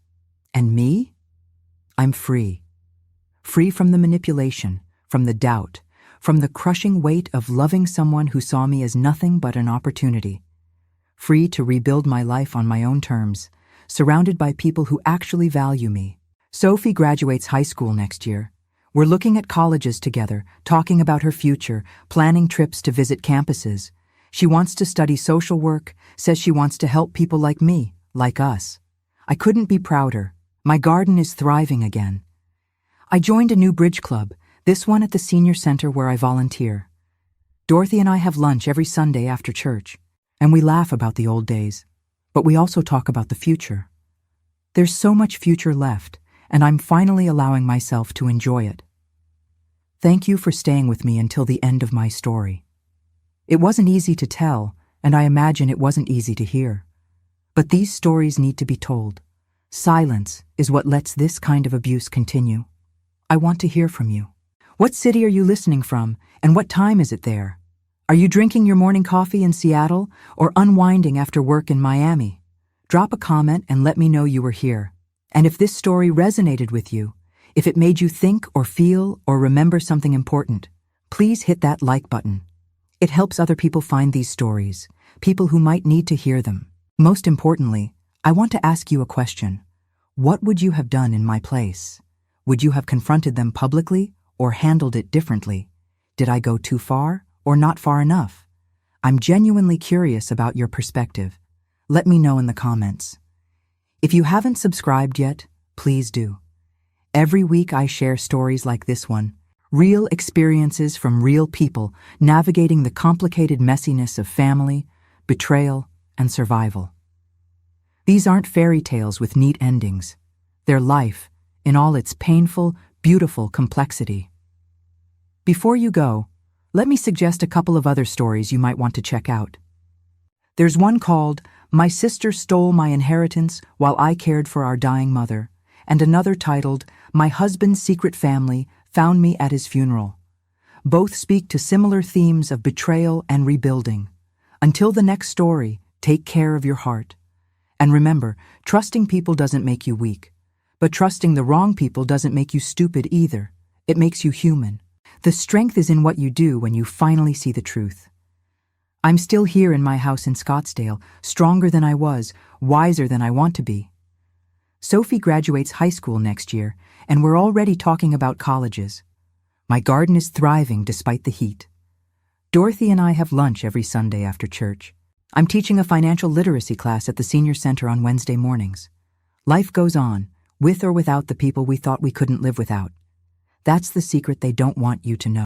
And me? I'm free. Free from the manipulation, from the doubt, from the crushing weight of loving someone who saw me as nothing but an opportunity. Free to rebuild my life on my own terms, surrounded by people who actually value me. Sophie graduates high school next year. We're looking at colleges together, talking about her future, planning trips to visit campuses. She wants to study social work, says she wants to help people like me, like us. I couldn't be prouder. My garden is thriving again. I joined a new bridge club, this one at the senior center where I volunteer. Dorothy and I have lunch every Sunday after church, and we laugh about the old days, but we also talk about the future. There's so much future left, and I'm finally allowing myself to enjoy it. Thank you for staying with me until the end of my story. It wasn't easy to tell, and I imagine it wasn't easy to hear. But these stories need to be told. Silence is what lets this kind of abuse continue. I want to hear from you. What city are you listening from, and what time is it there? Are you drinking your morning coffee in Seattle or unwinding after work in Miami? Drop a comment and let me know you were here. And if this story resonated with you, if it made you think or feel or remember something important, please hit that like button. It helps other people find these stories, people who might need to hear them. Most importantly, I want to ask you a question. What would you have done in my place? Would you have confronted them publicly or handled it differently? Did I go too far or not far enough? I'm genuinely curious about your perspective. Let me know in the comments. If you haven't subscribed yet, please do. Every week I share stories like this one, real experiences from real people navigating the complicated messiness of family, betrayal, and survival. These aren't fairy tales with neat endings. They're life, in all its painful, beautiful complexity. Before you go, let me suggest a couple of other stories you might want to check out. There's one called "My Sister Stole My Inheritance While I Cared for Our Dying Mother," and another titled "My Husband's Secret Family Found Me at His Funeral." Both speak to similar themes of betrayal and rebuilding. Until the next story, take care of your heart. And remember, trusting people doesn't make you weak. But trusting the wrong people doesn't make you stupid either. It makes you human. The strength is in what you do when you finally see the truth. I'm still here in my house in Scottsdale, stronger than I was, wiser than I want to be. Sophie graduates high school next year, and we're already talking about colleges. My garden is thriving despite the heat. Dorothy and I have lunch every Sunday after church. I'm teaching a financial literacy class at the senior center on Wednesday mornings. Life goes on, with or without the people we thought we couldn't live without. That's the secret they don't want you to know.